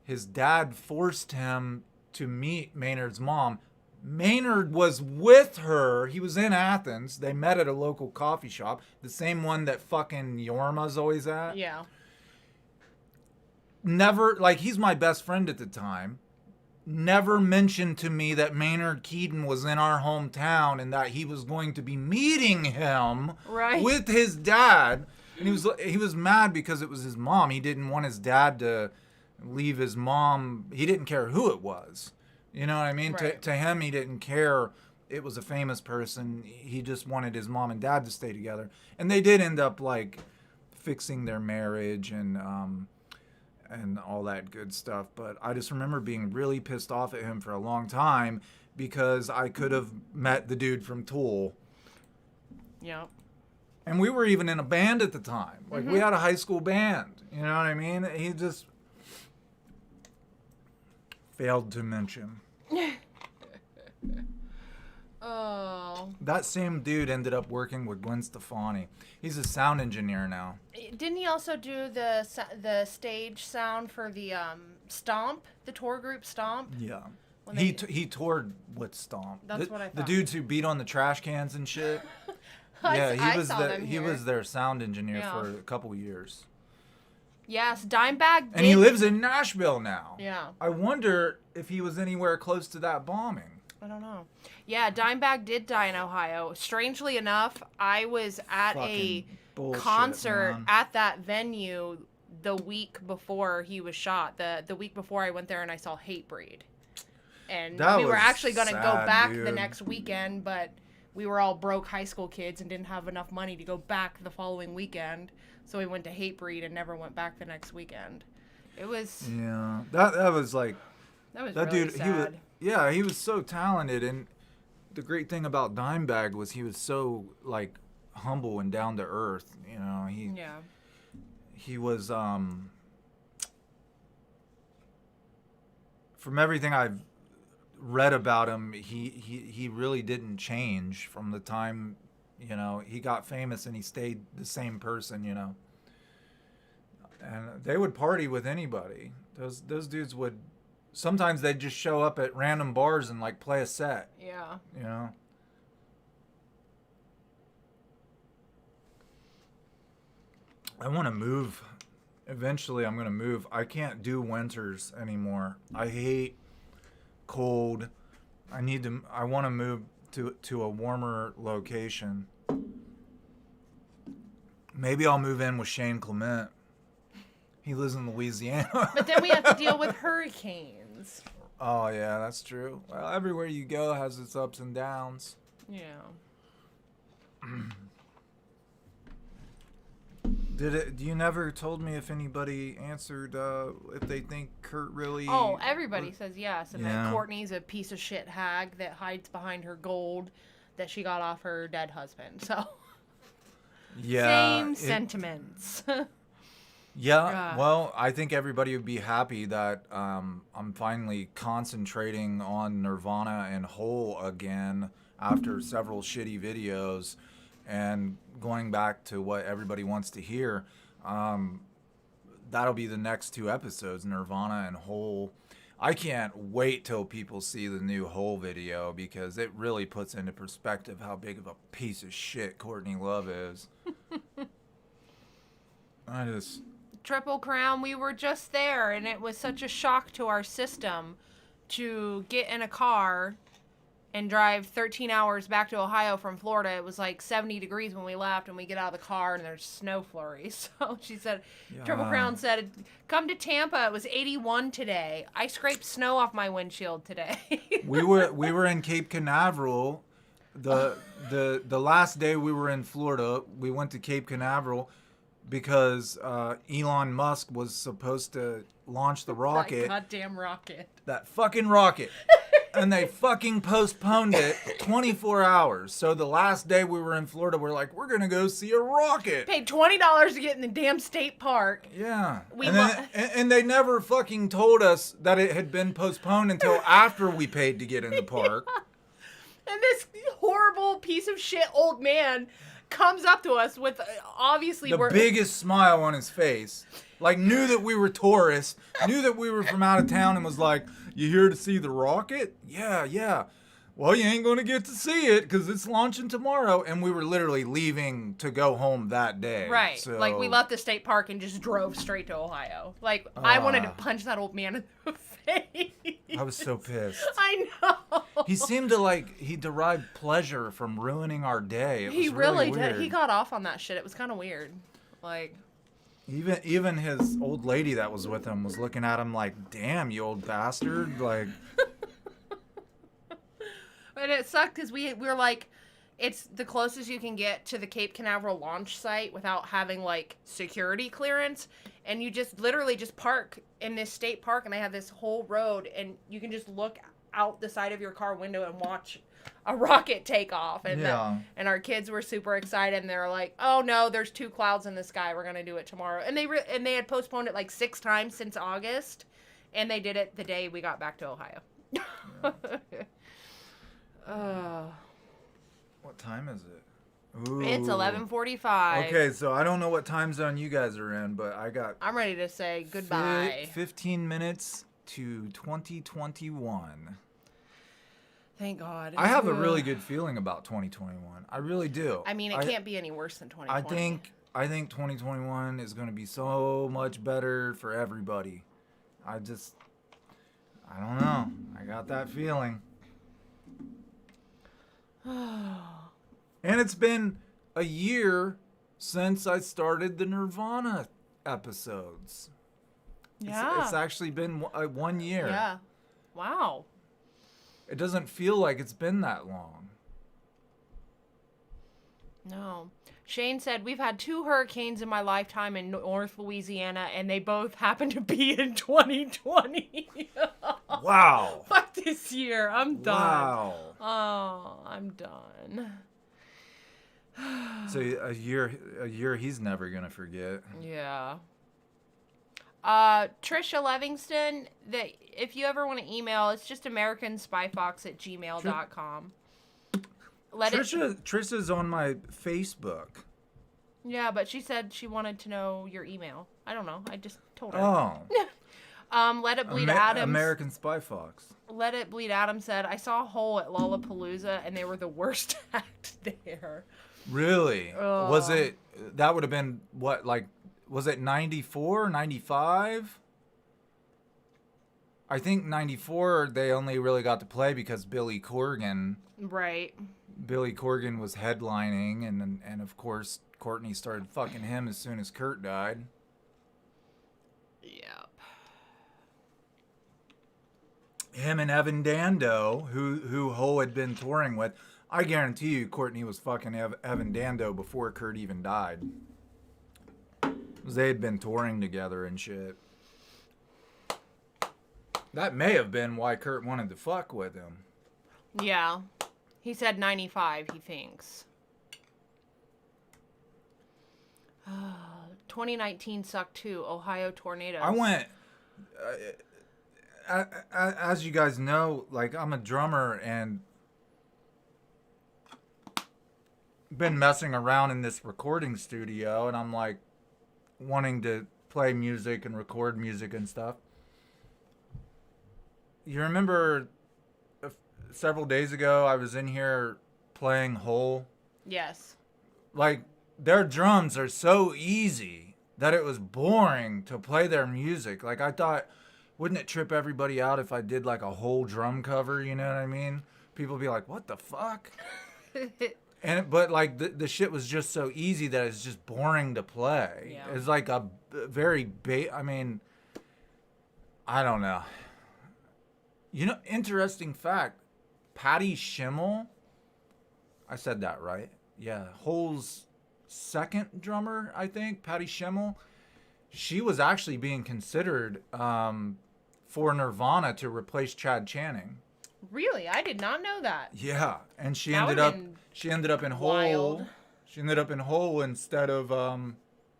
B: His dad forced him to meet Maynard's mom. Maynard was with her. He was in Athens. They met at a local coffee shop, the same one that fucking Yorma's always at.
A: Yeah.
B: Never, like, he's my best friend at the time, never mentioned to me that Maynard Keenan was in our hometown and that he was going to be meeting him with his dad. And he was mad because it was his mom. He didn't want his dad to leave his mom. He didn't care who it was. You know what I mean?
A: Right.
B: To him, he didn't care it was a famous person. He just wanted his mom and dad to stay together, and they did end up like fixing their marriage and all that good stuff. But I just remember being really pissed off at him for a long time because I could have met the dude from Tool.
A: Yeah.
B: And we were even in a band at the time. Like, we had a high school band. You know what I mean? He just failed to mention.
A: Oh.
B: That same dude ended up working with Gwen Stefani. He's a sound engineer now.
A: Didn't he also do the stage sound for the Stomp, the tour group Stomp?
B: Yeah. He toured with Stomp.
A: That's what I thought.
B: The dudes who beat on the trash cans and shit. Yeah, he was their sound engineer for a couple years.
A: Yes, Dimebag did.
B: And he lives in Nashville now.
A: Yeah.
B: I wonder if he was anywhere close to that bombing.
A: I don't know. Yeah, Dimebag did die in Ohio. Strangely enough, I was at a concert at that venue the week before he was shot. The week before I went there and I saw Hatebreed. And we were actually going to go back the next weekend, but we were all broke high school kids and didn't have enough money to go back the following weekend. So we went to Hatebreed and never went back the next weekend. It was...
B: Yeah, that was like...
A: That was really
B: dude,
A: sad.
B: He was so talented, and the great thing about Dimebag was he was so, like, humble and down to earth, you know. He was, from everything I've read about him, he really didn't change from the time, you know, he got famous, and he stayed the same person, you know. And they would party with anybody. Those dudes would... Sometimes they'd just show up at random bars and, like, play a set.
A: Yeah.
B: You know? I want to move. Eventually, I'm going to move. I can't do winters anymore. I hate cold. I want to move to a warmer location. Maybe I'll move in with Shane Clement. He lives in Louisiana.
A: But then we have to deal with hurricanes.
B: Oh, yeah, that's true. Well, everywhere you go has its ups and downs.
A: Yeah.
B: You never told me if anybody answered if they think Kurt really...
A: Oh, everybody says yes. And that Courtney's a piece of shit hag that hides behind her gold that she got off her dead husband. So, same sentiments.
B: Yeah, well, I think everybody would be happy that I'm finally concentrating on Nirvana and Hole again after several shitty videos and going back to what everybody wants to hear. That'll be the next 2 episodes, Nirvana and Hole. I can't wait till people see the new Hole video because it really puts into perspective how big of a piece of shit Courtney Love is.
A: Triple Crown, we were just there, and it was such a shock to our system to get in a car and drive 13 hours back to Ohio from Florida. It was like 70 degrees when we left, and we get out of the car, and there's snow flurries. So she said, Triple Crown said, come to Tampa. It was 81 today. I scraped snow off my windshield today.
B: we were in Cape Canaveral. The last day we were in Florida, we went to Cape Canaveral because Elon Musk was supposed to launch the rocket.
A: That goddamn rocket.
B: That fucking rocket. And they fucking postponed it 24 hours. So the last day we were in Florida, we're like, we're going to go see a rocket.
A: Paid $20 to get in the damn state park.
B: Yeah. And they never fucking told us that it had been postponed until after we paid to get in the park.
A: Yeah. And this horrible piece of shit old man comes up to us with obviously
B: the biggest smile on his face, like knew that we were tourists, knew that we were from out of town, and was like, you here to see the rocket? Yeah. Well, you ain't gonna get to see it because it's launching tomorrow. And we were literally leaving to go home that day.
A: Right.
B: So,
A: like, we left the state park and just drove straight to Ohio. Like, I wanted to punch that old man in the face.
B: I was so pissed.
A: I know.
B: He seemed to, he derived pleasure from ruining our day. It was really weird.
A: Did. He got off on that shit. It was kind of weird. Like...
B: Even his old lady that was with him was looking at him like, damn, you old bastard. Like...
A: And it sucked because we were like, it's the closest you can get to the Cape Canaveral launch site without having like security clearance. And you just literally just park in this state park, and they have this whole road, and you can just look out the side of your car window and watch a rocket take off. And and our kids were super excited, and they were like, "Oh no, there's 2 clouds in the sky. We're gonna do it tomorrow." And they had postponed it like 6 times since August, and they did it the day we got back to Ohio.
B: What time is it? Ooh.
A: It's 11:45.
B: Okay, so I don't know what time zone you guys are in, but
A: I'm ready to say goodbye.
B: 15 minutes to 2021.
A: Thank God.
B: I have a really good feeling about 2021. I really do.
A: I mean, it can't be any worse than 2020.
B: I think 2021 is going to be so much better for everybody. I don't know. I got that feeling. And it's been a year since I started the Nirvana episodes.
A: Yeah.
B: It's actually been 1 year.
A: Yeah. Wow.
B: It doesn't feel like it's been that long.
A: No. Shane said, we've had 2 hurricanes in my lifetime in North Louisiana, and they both happened to be in 2020.
B: Wow.
A: Fuck this year. I'm done.
B: Wow.
A: Oh, I'm done.
B: So a year he's never going to forget.
A: Yeah. Trisha Levingston, that if you ever want to email, it's just AmericanSpyFox@gmail.com.
B: Trisha's on my Facebook.
A: Yeah, but she said she wanted to know your email. I don't know. I just told her.
B: Oh.
A: Let It Bleed Adams.
B: American Spy Fox.
A: Let It Bleed Adams said, I saw Hole at Lollapalooza, and they were the worst act there.
B: Really? Was it, that would have been, what, like, was it 94, 95? I think 94 they only really got to play because Billy Corgan.
A: Right.
B: Billy Corgan was headlining, and of course Courtney started fucking him as soon as Kurt died.
A: Yep.
B: Him and Evan Dando, who Ho had been touring with. I guarantee you Courtney was fucking Evan Dando before Kurt even died. 'Cause they had been touring together and shit. That may have been why Kurt wanted to fuck with him.
A: Yeah. He said 95, he thinks. 2019 sucked too. Ohio tornadoes.
B: I went... as you guys know, like, I'm a drummer and been messing around in this recording studio, and I'm like wanting to play music and record music and stuff. You remember several days ago I was in here playing Hole?
A: Yes.
B: Like, their drums are so easy that it was boring to play their music. Like, I thought, wouldn't it trip everybody out if I did like a whole drum cover, you know what I mean? People would be like, what the fuck? But like the shit was just so easy that it's just boring to play.
A: Yeah.
B: It's like a very I mean, I don't know. You know, interesting fact, Patty Schimmel, I said that right? Yeah, Hole's second drummer, I think, Patty Schimmel, she was actually being considered for Nirvana to replace Chad Channing.
A: Really? I did not know that.
B: Yeah, and she
A: That
B: ended up in Hole.
A: wild.
B: She ended up in Hole instead of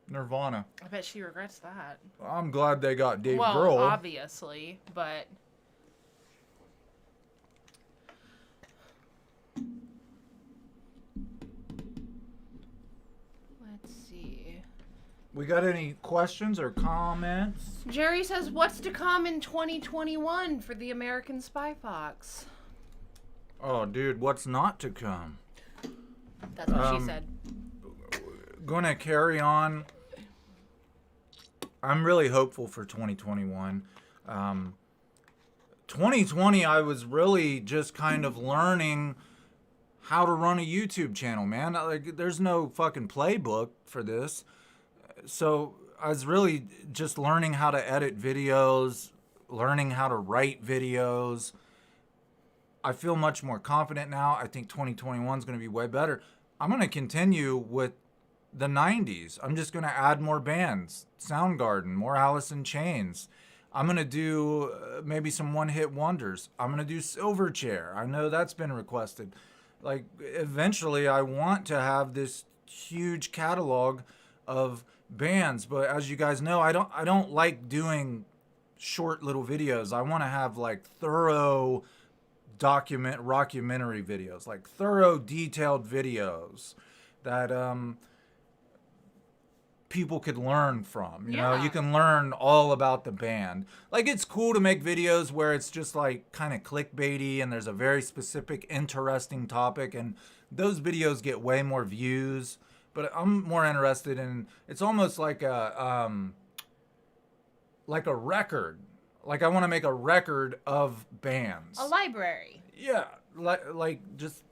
B: Nirvana.
A: I bet she regrets that.
B: I'm glad they got Dave
A: Well,
B: Grohl.
A: obviously, but... Let's see.
B: We got any questions or comments?
A: Jerry says, what's to come in 2021 for the American Spy Fox?
B: Oh, dude, what's not to come?
A: That's what she said.
B: Gonna carry on. I'm really hopeful for 2021. 2020, I was really just kind of learning how to run a YouTube channel, man. Like, there's no fucking playbook for this. So I was really just learning how to edit videos, learning how to write videos. I feel much more confident now. I think 2021 is going to be way better. I'm going to continue with the 90s. I'm just going to add more bands. Soundgarden, more Alice in Chains. I'm going to do maybe some one-hit wonders. I'm going to do Silverchair. I know that's been requested. Like, eventually I want to have this huge catalog of bands, but as you guys know, I don't like doing short little videos. I want to have like thorough rockumentary videos, like thorough detailed videos that people could learn from. You know, you can learn all about the band. Like, it's cool to make videos where it's just like kind of clickbaity and there's a very specific interesting topic, and those videos get way more views. But I'm more interested in, it's almost like a record. Like, I want to make a record of bands.
A: A library.
B: Yeah, like just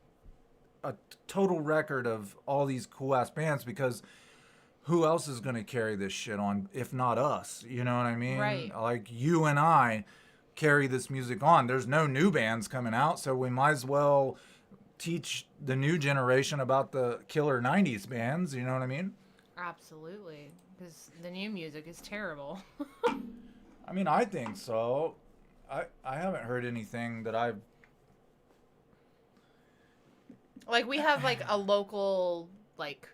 B: a total record of all these cool ass bands, because who else is going to carry this shit on if not us? You know what I mean?
A: Right.
B: Like, you and I carry this music on. There's no new bands coming out, so we might as well teach the new generation about the killer 90s bands. You know what I mean?
A: Absolutely. Because the new music is terrible.
B: I mean, I think so. I haven't heard anything that I've...
A: Like, we have, like, a local, like,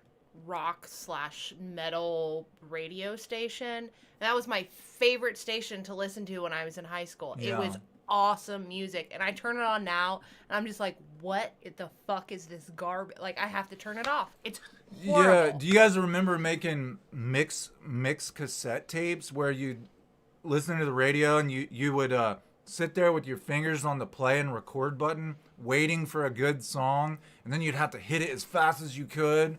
A: rock/metal radio station. That was my favorite station to listen to when I was in high school.
B: Yeah.
A: It was awesome music. And I turn it on now, and I'm just like, what the fuck is this garbage? Like, I have to turn it off. It's horrible.
B: Yeah, do you guys remember making mix cassette tapes where you'd listen to the radio and you would sit there with your fingers on the play and record button, waiting for a good song, and then you'd have to hit it as fast as you could,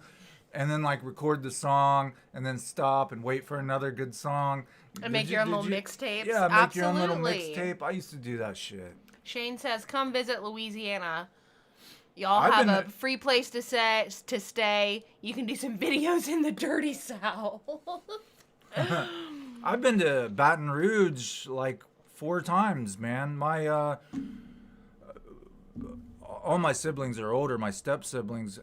B: and then like record the song, and then stop and wait for another good song.
A: And make your own little mixtapes.
B: Yeah, make
A: Absolutely.
B: your own little mixtape. I used to do that shit.
A: Shane says, come visit Louisiana. Y'all have a free place to stay. You can do some videos in the dirty South.
B: I've been to Baton Rouge like 4 times, man. My all my siblings are older. My step siblings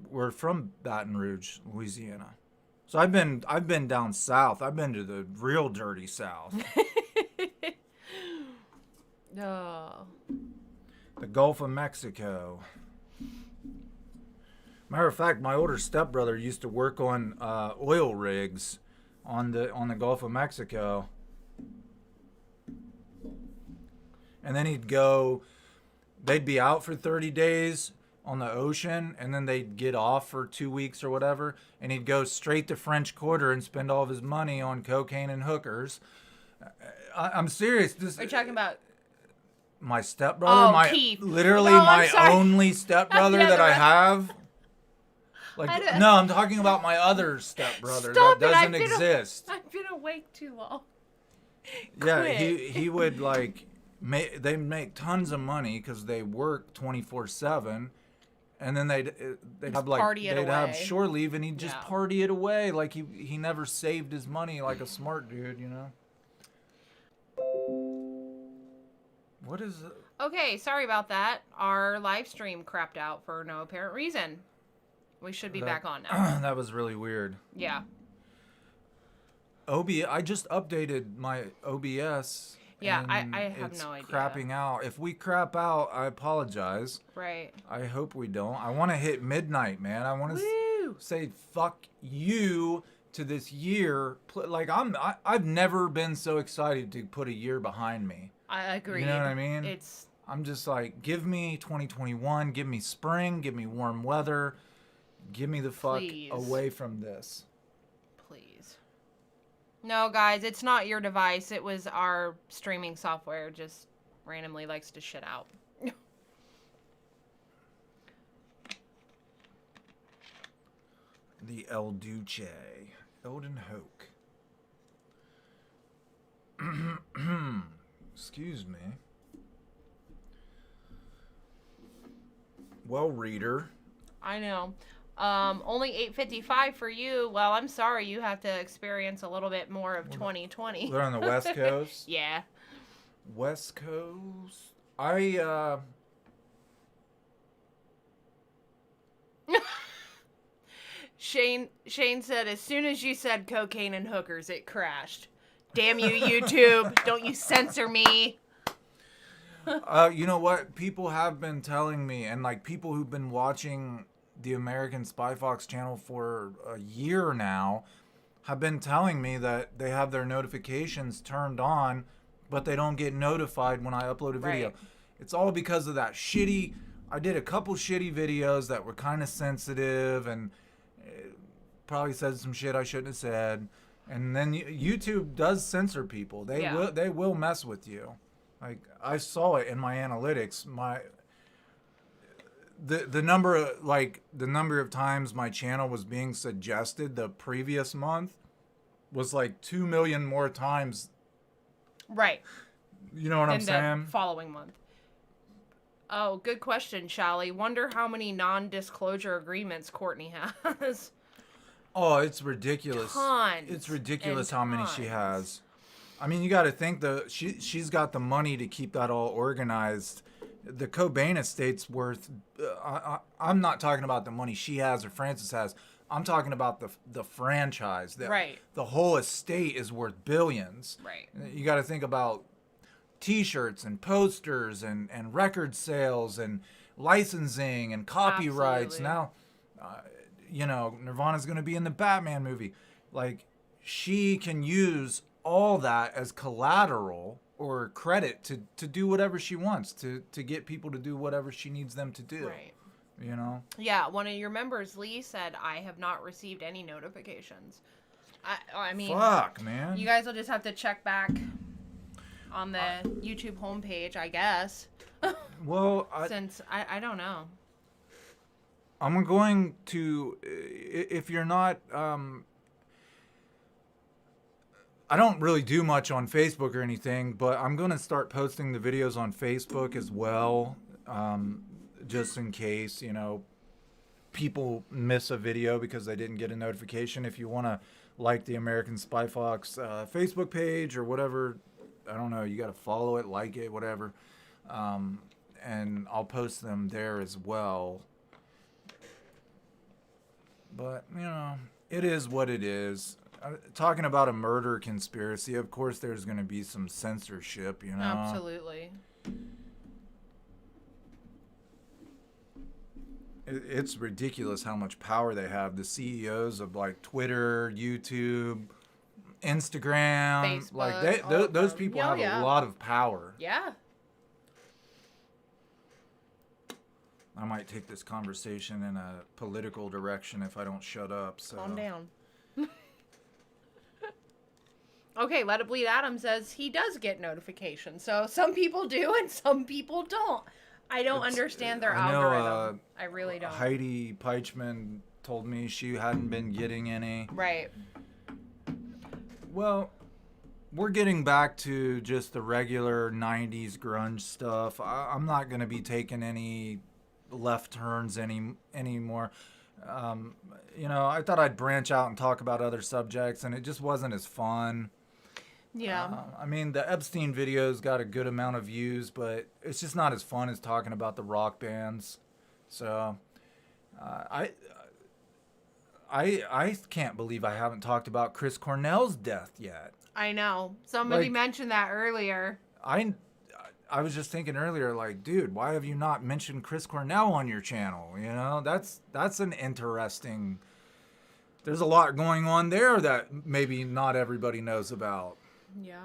B: were from Baton Rouge, Louisiana. So I've been down south. I've been to the real dirty South.
A: Oh.
B: The Gulf of Mexico. Matter of fact, my older stepbrother used to work on oil rigs on the Gulf of Mexico. And then they'd be out for 30 days on the ocean, and then they'd get off for 2 weeks or whatever, and he'd go straight to French Quarter and spend all of his money on cocaine and hookers. I'm serious.
A: Are you talking about
B: my stepbrother?
A: Keith.
B: Literally
A: No,
B: my
A: sorry.
B: only stepbrother
A: Yeah,
B: that
A: the
B: I
A: rest-
B: have. Like, no, I'm talking about my other stepbrother
A: Stop
B: that
A: it,
B: doesn't exist.
A: I've been awake too long.
B: Yeah,
A: Quit.
B: he would like they make tons of money because they work 24/7, and then they'd have like
A: party it
B: they'd have
A: away.
B: shore leave, and he'd just
A: Yeah.
B: party it away. Like he never saved his money like a smart dude, you know. What is it?
A: Okay, sorry about that. Our live stream crapped out for no apparent reason. We should be back on now.
B: That was really weird.
A: Yeah.
B: I just updated my OBS.
A: Yeah,
B: and
A: I have
B: it's
A: no idea.
B: crapping out. If we crap out, I apologize.
A: Right.
B: I hope we don't. I want to hit midnight, man. I want to
A: Woo!
B: say fuck you to this year. Like I've never been so excited to put a year behind me.
A: I agree.
B: You know what I mean?
A: It's
B: I'm just like, give me 2021, give me spring, give me warm weather, give me the fuck
A: Please.
B: away from this.
A: please. No, guys, it's not your device. It was our streaming software just randomly likes to shit out.
B: The El Duce, Elden Hoke. Excuse me. Well, reader.
A: I know. Only 8:55 for you. Well, I'm sorry. You have to experience a little bit more of 2020.
B: They're on the West Coast.
A: Yeah.
B: West Coast. I
A: Shane said, as soon as you said cocaine and hookers, it crashed. Damn you, YouTube. Don't you censor me.
B: You know what? People have been telling me, and like people who've been watching the American Spy Fox channel for a year now have been telling me that they have their notifications turned on, but they don't get notified when I upload a video.
A: Right.
B: It's all because of that shitty. I did a couple shitty videos that were kind of sensitive and probably said some shit I shouldn't have said. And then YouTube does censor people. They will mess with you. Like I saw it in my analytics. The number of times my channel was being suggested the previous month was like 2 million more times.
A: Right.
B: You know what I'm saying?
A: The following month. Oh, good question, Shally. Wonder how many non-disclosure agreements Courtney has.
B: Oh, it's ridiculous.
A: Tons.
B: It's ridiculous how many she
A: tons.
B: has. I mean, you got to think she's got the money to keep that all organized. The Cobain estate's worth. I'm not talking about the money she has or Francis has. I'm talking about the franchise.
A: Right.
B: The whole estate is worth billions.
A: Right.
B: You got to think about T-shirts and posters and record sales and licensing and copyrights.
A: Absolutely.
B: Now, Nirvana's going to be in the Batman movie. Like, she can use all that as collateral or credit to do whatever she wants, to get people to do whatever she needs them to do.
A: Right.
B: You know?
A: Yeah, one of your members, Lee, said, I have not received any notifications. I mean...
B: Fuck, man.
A: You guys will just have to check back on the YouTube homepage, I guess.
B: Well,
A: Since, I don't know.
B: I'm going to, if you're not, I don't really do much on Facebook or anything, but I'm going to start posting the videos on Facebook as well, just in case, people miss a video because they didn't get a notification. If you want to like the American Spy Fox Facebook page or whatever, I don't know, you got to follow it, like it, whatever, and I'll post them there as well. But, it is what it is. Talking about a murder conspiracy, of course there's going to be some censorship,
A: Absolutely.
B: It's ridiculous how much power they have. The CEOs of, like, Twitter, YouTube, Instagram.
A: Facebook,
B: like, those people have a lot of power.
A: Yeah.
B: I might take this conversation in a political direction if I don't shut up. So.
A: Calm down. Okay, Let It Bleed Adam says he does get notifications. So some people do and some people don't. I don't understand their algorithm. I really don't.
B: Heidi Peichman told me she hadn't been getting any.
A: Right.
B: Well, we're getting back to just the regular 90s grunge stuff. I'm not going to be taking any left turns anymore. I thought I'd branch out and talk about other subjects, and it just wasn't as fun.
A: Yeah.
B: I mean, the Epstein videos got a good amount of views, but it's just not as fun as talking about the rock bands. So, I can't believe I haven't talked about Chris Cornell's death yet.
A: I know. Somebody mentioned that earlier.
B: I was just thinking earlier, like, dude, why have you not mentioned Chris Cornell on your channel? That's an interesting. There's a lot going on there that maybe not everybody knows about.
A: Yeah.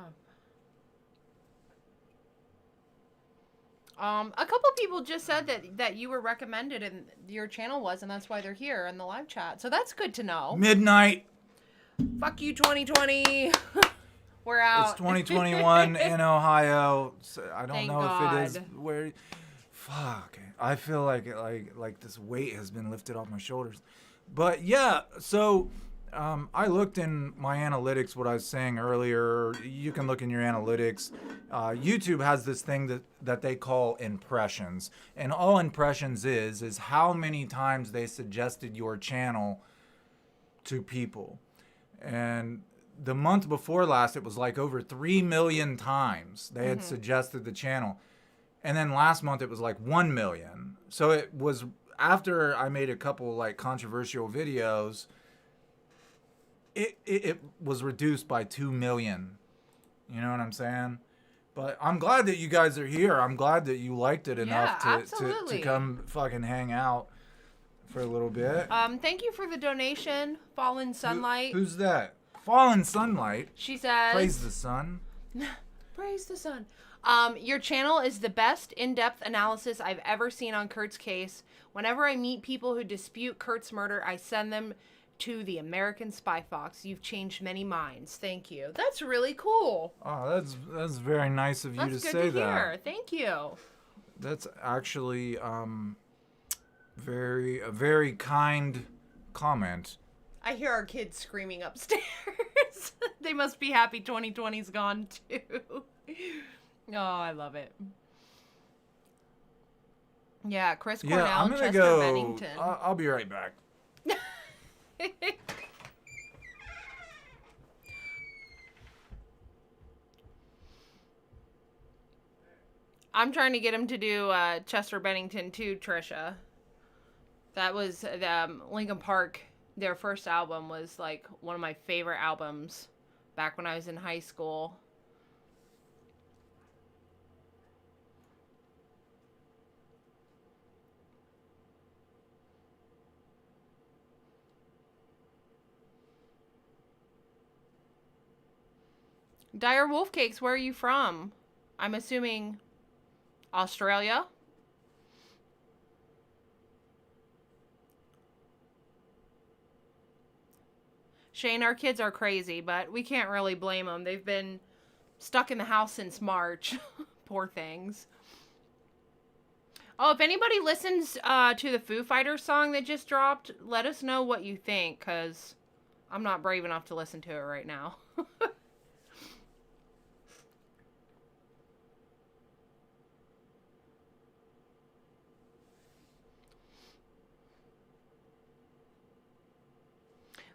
A: A couple people just said that you were recommended and your channel was, and that's why they're here in the live chat. So that's good to know.
B: Midnight.
A: Fuck you, 2020. We're out.
B: It's 2021 in Ohio. So I don't
A: Thank
B: know
A: God.
B: if it is where. Fuck. I feel like this weight has been lifted off my shoulders. But yeah, so I looked in my analytics, what I was saying earlier. You can look in your analytics. YouTube has this thing that they call impressions. And all impressions is how many times they suggested your channel to people. And the month before last, it was like over 3 million times they had suggested the channel. And then last month it was like 1 million. So it was after I made a couple like controversial videos, it was reduced by 2 million. You know what I'm saying? But I'm glad that you guys are here. I'm glad that you liked it enough to come fucking hang out for a little bit.
A: Thank you for the donation, Fallen Sunlight.
B: Who's that? Fallen Sunlight.
A: She says,
B: praise the sun.
A: Praise the sun. Your channel is the best in-depth analysis I've ever seen on Kurt's case. Whenever I meet people who dispute Kurt's murder, I send them to the AmericanSpyFox. You've changed many minds. Thank you. That's really cool.
B: Oh, that's very nice of you to say that. That's good to hear.
A: Thank you.
B: That's actually a very kind comment.
A: I hear our kids screaming upstairs. They must be happy 2020's gone too. Oh, I love it. Yeah, Chris Cornell,
B: I'm gonna
A: Chester
B: go.
A: Bennington.
B: I'll be right back.
A: I'm trying to get him to do Chester Bennington too, Trisha. That was Linkin Park. Their first album was like one of my favorite albums back when I was in high school. Dire Wolfcakes, where are you from? I'm assuming Australia. Shane, our kids are crazy, but we can't really blame them. They've been stuck in the house since March. Poor things. Oh, if anybody listens to the Foo Fighters song that just dropped, let us know what you think, because I'm not brave enough to listen to it right now.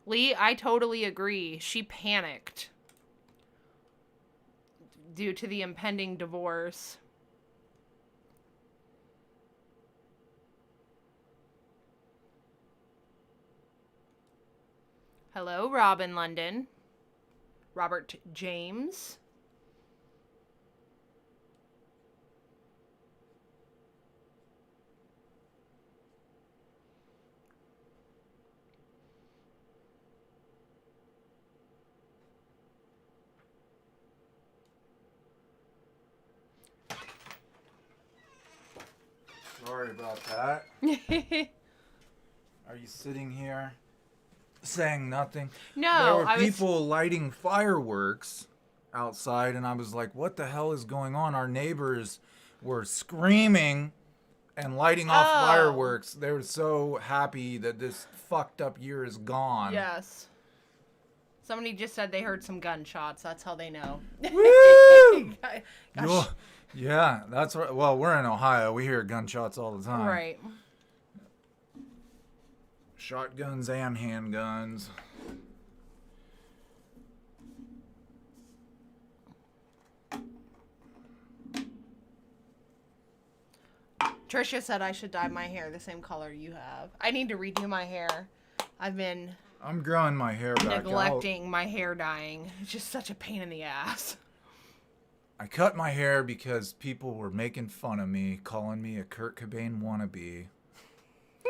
A: Lee, I totally agree. She panicked due to the impending divorce. Hello, Robin London. Robert James.
B: Sorry about that. Are you sitting here saying nothing?
A: No,
B: there were people lighting fireworks outside, and I was like, what the hell is going on? Our neighbors were screaming and lighting off fireworks. They were so happy that this fucked up year is gone.
A: Yes. Somebody just said they heard some gunshots. That's how they know.
B: Woo! Yeah, that's right. Well, we're in Ohio. We hear gunshots all the time.
A: Right.
B: Shotguns and handguns.
A: Trisha said I should dye my hair the same color you have. I need to redo my hair. I'm
B: growing my hair back out.
A: Neglecting my hair dyeing. It's just such a pain in the ass.
B: I cut my hair because people were making fun of me, calling me a Kurt Cobain wannabe.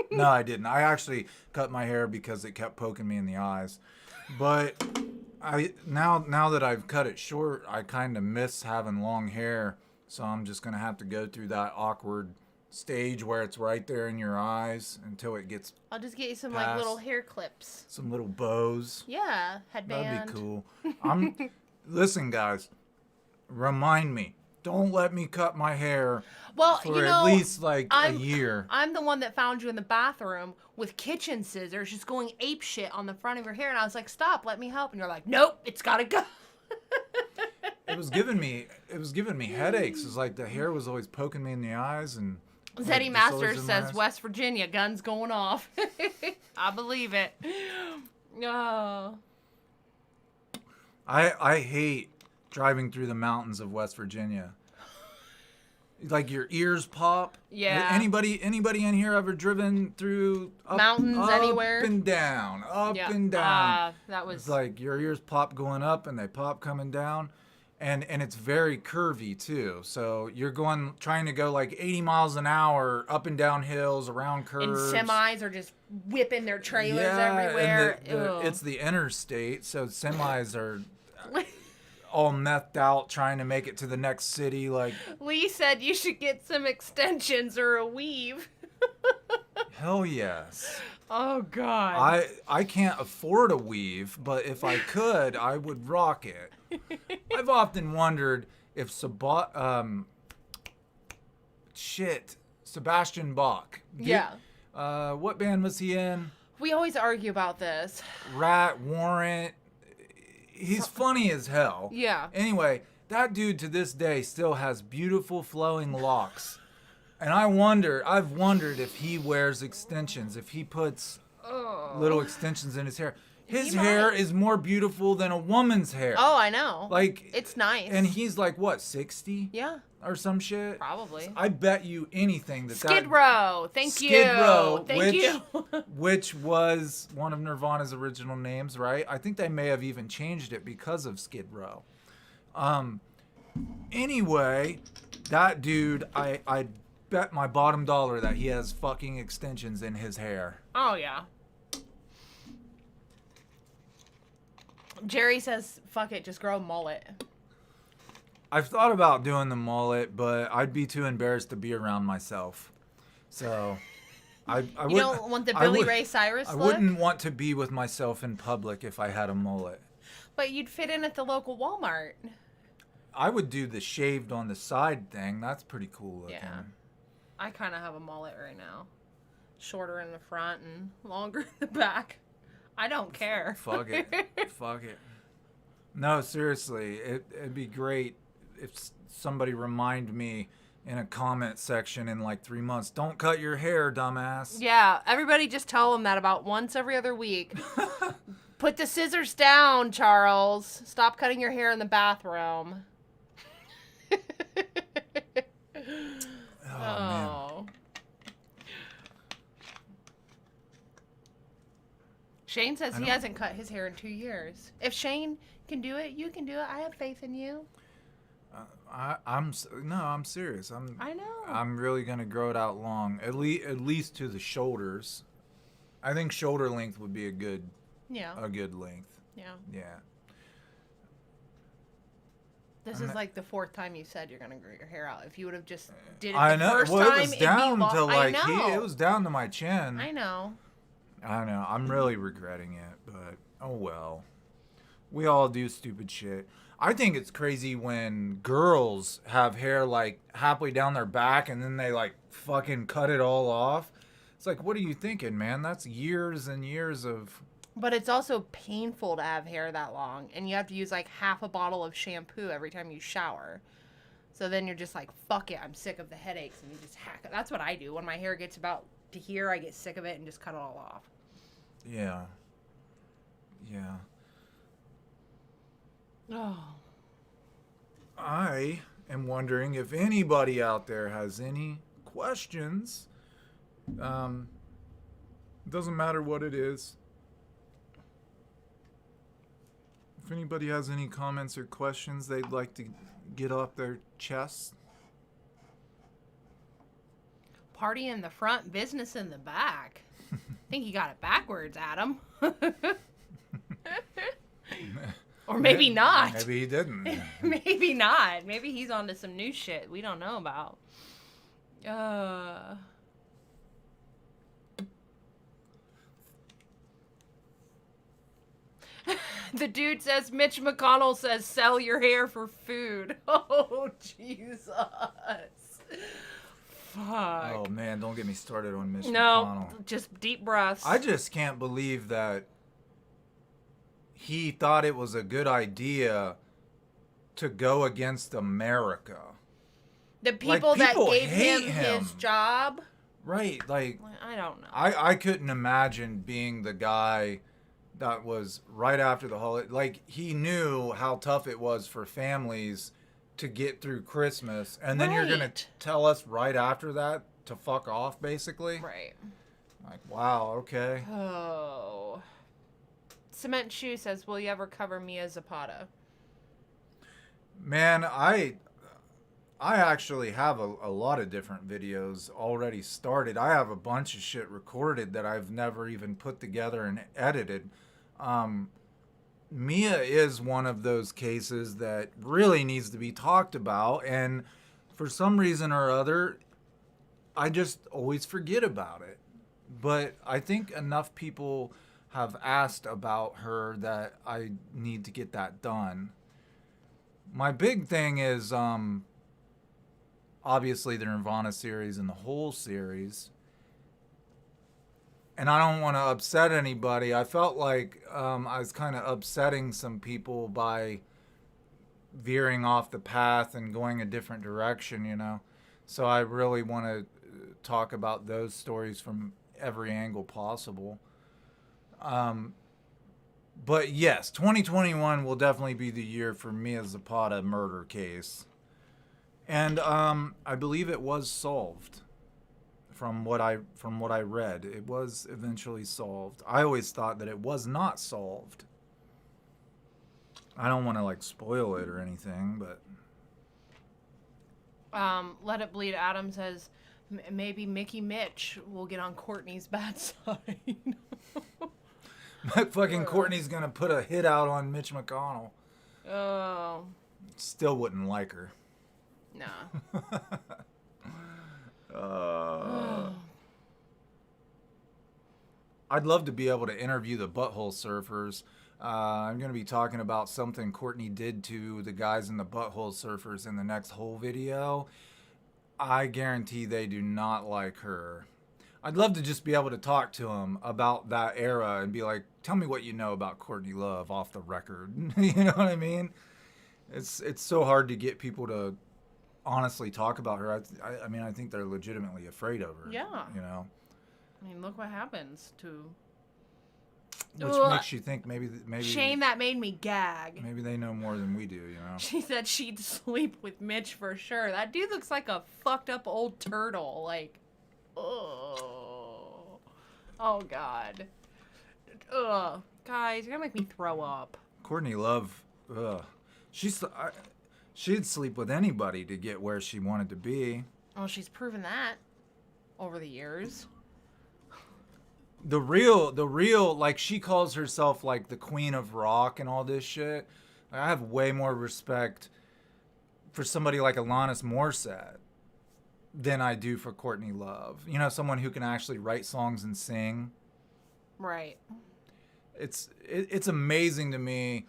B: No, I didn't. I actually cut my hair because it kept poking me in the eyes. But now that I've cut it short, I kind of miss having long hair. So I'm just going to have to go through that awkward stage where it's right there in your eyes until it gets
A: I'll just get you some like little hair clips.
B: Some little bows.
A: Yeah, headband.
B: That'd be cool. Listen, guys. Remind me. Don't let me cut my hair for at least like a year.
A: I'm the one that found you in the bathroom with kitchen scissors just going ape shit on the front of your hair. And I was like, stop, let me help. And you're like, nope, it's got to go.
B: It was giving me headaches. It's like the hair was always poking me in the eyes. And
A: Zeddy Masters says, West Virginia, guns going off. I believe it. Oh.
B: I hate driving through the mountains of West Virginia. like your ears pop.
A: Yeah.
B: Anybody in here ever driven through
A: mountains anywhere?
B: Up and down,
A: Yeah.
B: and down.
A: That was
B: It's like your ears pop going up and they pop coming down. And it's very curvy too. So you're trying to go like 80 miles an hour up and down hills, around curves.
A: And semis are just whipping their trailers everywhere.
B: And it's the interstate, so semis are all methed out trying to make it to the next city. Like
A: Lee said you should get some extensions or a weave.
B: hell yes.
A: Oh God.
B: I can't afford a weave, but if I could, I would rock it. I've often wondered if Sebastian Bach.
A: Yeah.
B: What band was he in?
A: We always argue about this.
B: Rat Warrant. He's funny as hell.
A: Yeah.
B: Anyway, that dude to this day still has beautiful flowing locks. And I've wondered if he wears extensions, if he puts little extensions in his hair. His hair is more beautiful than a woman's hair.
A: Oh, I know.
B: Like,
A: it's nice.
B: And he's like, what, 60?
A: Yeah.
B: Or some shit?
A: Probably.
B: I bet you anything that
A: Skid Row. Thank you.
B: Skid Row.
A: Thank you.
B: Which was one of Nirvana's original names, right? I think they may have even changed it because of Skid Row. Anyway, that dude, I bet my bottom dollar that he has fucking extensions in his hair.
A: Oh, yeah. Jerry says, fuck it, just grow a mullet.
B: I've thought about doing the mullet, but I'd be too embarrassed to be around myself. So, I
A: you don't want the Billy Ray Cyrus look?
B: I wouldn't want to be with myself in public if I had a mullet.
A: But you'd fit in at the local Walmart.
B: I would do the shaved on the side thing. That's pretty cool looking.
A: Yeah. I kind of have a mullet right now. Shorter in the front and longer in the back. I don't care.
B: Fuck it. Fuck it. No, seriously. It'd be great if somebody remind me in a comment section in like 3 months, don't cut your hair, dumbass.
A: Yeah, everybody just tell them that about once every other week. Put the scissors down, Charles. Stop cutting your hair in the bathroom.
B: Man.
A: Shane says he hasn't cut his hair in 2 years. If Shane can do it, you can do it. I have faith in you.
B: I'm serious.
A: I know.
B: I'm really gonna grow it out long, at least to the shoulders. I think shoulder length would be a good length.
A: Yeah.
B: Yeah.
A: This is like the fourth time you said you're gonna grow your hair out. If you would have just did it
B: I
A: the
B: know.
A: first
B: Well,
A: time,
B: it was down to like
A: it
B: was down to my chin.
A: I know.
B: I know. I'm really regretting it, but oh well. We all do stupid shit. I think it's crazy when girls have hair like halfway down their back and then they like fucking cut it all off. It's like, what are you thinking, man? That's years and years of...
A: But it's also painful to have hair that long, and you have to use like half a bottle of shampoo every time you shower. So then you're just like, fuck it, I'm sick of the headaches, and you just hack it. That's what I do. When my hair gets about to here, I get sick of it and just cut it all off.
B: Yeah. Yeah.
A: Oh.
B: I am wondering if anybody out there has any questions. Doesn't matter what it is. If anybody has any comments or questions they'd like to get off their chest.
A: Party in the front, business in the back. I think you got it backwards, Adam. Or maybe not.
B: Maybe he didn't.
A: Maybe not. Maybe he's onto some new shit we don't know about. The dude says, Mitch McConnell says, sell your hair for food. Oh, Jesus. Fuck.
B: Oh, man, don't get me started on Mitch McConnell.
A: No, just deep breaths.
B: I just can't believe that he thought it was a good idea to go against America.
A: The people that gave him his job.
B: Right, like...
A: I don't know.
B: I couldn't imagine being the guy that was right after the holiday. Like, he knew how tough it was for families to get through Christmas, and then you're gonna
A: Right.
B: tell us right after that to fuck off, basically.
A: Right.
B: Like, wow, okay.
A: Oh. Cement Shoe says, will you ever cover Mia Zapata?
B: Man, I actually have a lot of different videos already started. I have a bunch of shit recorded that I've never even put together and edited. Mia is one of those cases that really needs to be talked about, and for some reason or other, I just always forget about it. But I think enough people have asked about her that I need to get that done. My big thing is obviously the Nirvana series and the whole series. And I don't want to upset anybody. I felt like I was kind of upsetting some people by veering off the path and going a different direction, you know. So I really want to talk about those stories from every angle possible. But yes, 2021 will definitely be the year for Mia Zapata murder case. And I believe it was solved. From what I read, it was eventually solved. I always thought that it was not solved. I don't want to like spoil it or anything, but
A: Let It Bleed Adam says, maybe Mickey Mitch will get on Courtney's bad side.
B: fucking Courtney's gonna put a hit out on Mitch McConnell.
A: Oh.
B: Still wouldn't like her.
A: Nah.
B: I'd love to be able to interview the Butthole Surfers. I'm going to be talking about something Courtney did to the guys in the Butthole Surfers in the next whole video. I guarantee they do not like her. I'd love to just be able to talk to them about that era and be like, tell me what you know about Courtney Love off the record. You know what I mean? It's so hard to get people to honestly talk about her. I mean, I think they're legitimately afraid of her.
A: Yeah.
B: You know?
A: I mean, look what happens to...
B: Which makes you think maybe
A: Shane, that made me gag.
B: Maybe they know more than we do, you know?
A: She said she'd sleep with Mitch for sure. That dude looks like a fucked up old turtle. Like, oh. Oh, God. Ugh. Guys, you're gonna make me throw up.
B: Courtney Love, ugh. She'd sleep with anybody to get where she wanted to be.
A: Well, she's proven that over the years.
B: The real, like, she calls herself, like, the queen of rock and all this shit. I have way more respect for somebody like Alanis Morissette than I do for Courtney Love. You know, someone who can actually write songs and sing.
A: Right.
B: It's amazing to me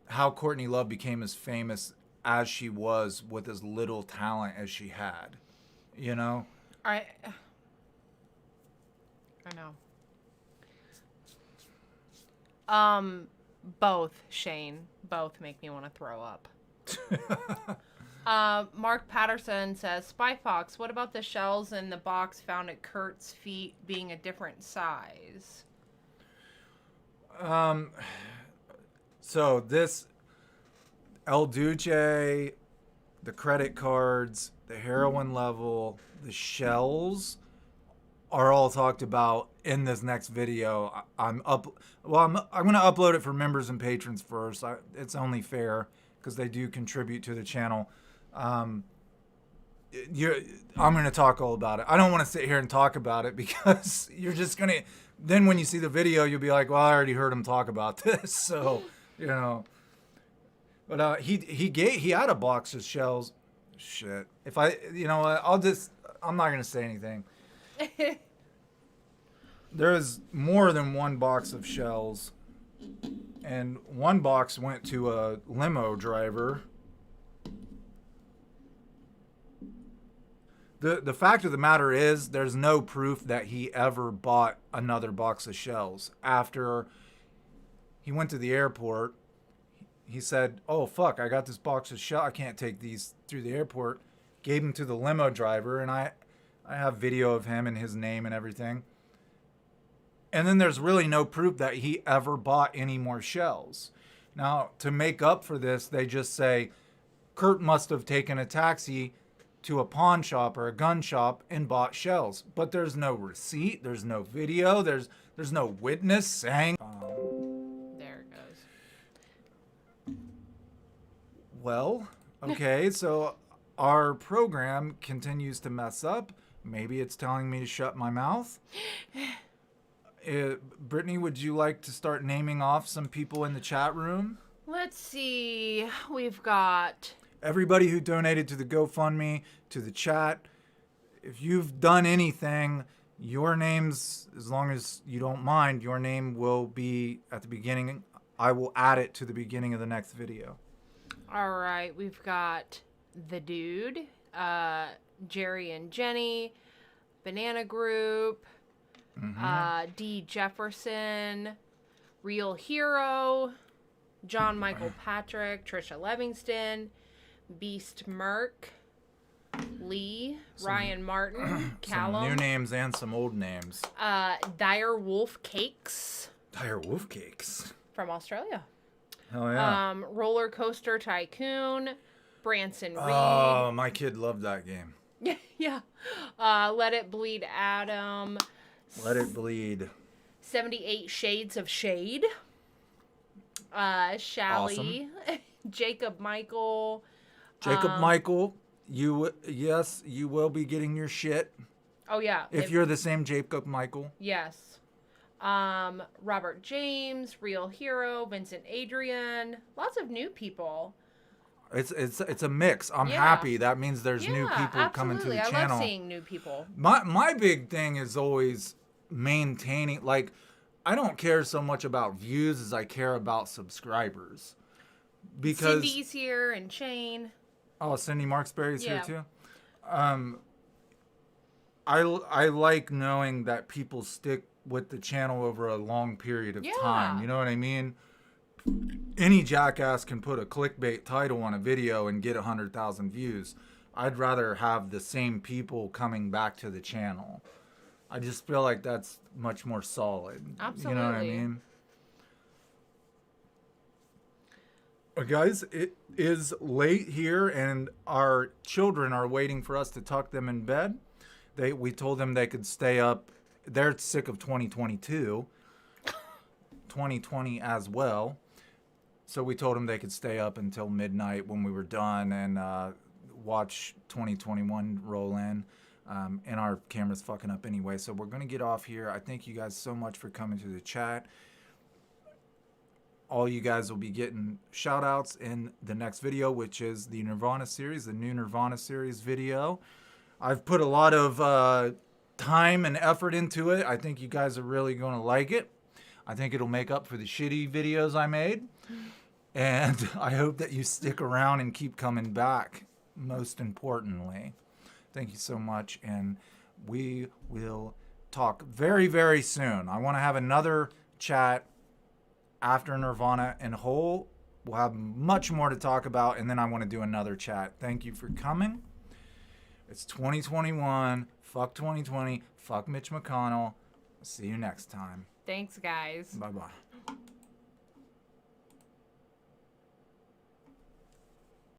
B: how Courtney Love became as famous as she was with as little talent as she had. You know?
A: I know. Both, Shane. Both make me want to throw up. Mark Patterson says, SpyFox, what about the shells in the box found at Kurt's feet being a different size?
B: So this El Duce, the credit cards, the heroin level, the shells are all talked about in this next video. I'm going to upload it for members and patrons first. It's only fair because they do contribute to the channel. I'm going to talk all about it. I don't want to sit here and talk about it because you're just going to, then when you see the video, you'll be like, well, I already heard him talk about this. So, you know, but he had a box of shells. Shit. If you know what, I'm not going to say anything. There is more than one box of shells, and one box went to a limo driver. The fact of the matter is, there's no proof that he ever bought another box of shells. After he went to the airport, he said, oh, fuck, I got this box of shells. I can't take these through the airport. Gave them to the limo driver, and I have video of him and his name and everything. And then there's really no proof that he ever bought any more shells. Now, to make up for this, they just say, Kurt must have taken a taxi to a pawn shop or a gun shop and bought shells. But there's no receipt, there's no video, there's no witness saying.
A: There it goes.
B: Well, okay, so our program continues to mess up. Maybe it's telling me to shut my mouth. Brittany, would you like to start naming off some people in the chat room?
A: Let's see. We've got
B: Everybody who donated to the GoFundMe, to the chat. If you've done anything, your names, as long as you don't mind, your name will be at the beginning. I will add it to the beginning of the next video.
A: All right, we've got the dude, Jerry and Jenny, Banana Group, D. Jefferson, Real Hero, John Michael Patrick, Trisha Livingston, Beast Merc, Lee, Ryan Martin, Callum.
B: Some new names and some old names.
A: Dire Wolf Cakes.
B: Dire Wolf Cakes.
A: From Australia.
B: Hell yeah.
A: Roller Coaster Tycoon, Branson Reed.
B: Oh, my kid loved that game.
A: Yeah. Let It Bleed Adam.
B: Let It Bleed.
A: 78 Shades of Shade. Shally. Awesome. Jacob Michael.
B: Michael, you will be getting your shit.
A: Oh, yeah.
B: If you're the same Jacob Michael.
A: Yes. Robert James, Real Hero, Vincent Adrian. Lots of new people.
B: It's a mix. I'm happy. That means there's new people coming to the channel.
A: I love seeing new people.
B: My big thing is always maintaining, like, I don't care so much about views as I care about subscribers. Because
A: Cindy's here and Shane.
B: Oh, Cindy Marksberry's here too. I like knowing that people stick with the channel over a long period of time. You know what I mean? Any jackass can put a clickbait title on a video and get 100,000 views. I'd rather have the same people coming back to the channel. I just feel like that's much more solid.
A: Absolutely.
B: You know what I mean? Guys, it is late here, and our children are waiting for us to tuck them in bed. We told them they could stay up. They're sick of 2022, 2020 as well. So we told them they could stay up until midnight when we were done and watch 2021 roll in. And our camera's fucking up anyway, so we're going to get off here. I thank you guys so much for coming to the chat. All you guys will be getting shout outs in the next video, which is the Nirvana series, the new Nirvana series video. I've put a lot of time and effort into it. I think you guys are really going to like it. I think it'll make up for the shitty videos I made. And I hope that you stick around and keep coming back, most importantly. Thank you so much, and we will talk very, very soon. I want to have another chat after Nirvana in whole. We'll have much more to talk about, and then I want to do another chat. Thank you for coming. It's 2021. Fuck 2020. Fuck Mitch McConnell. See you next time.
A: Thanks, guys.
B: Bye-bye.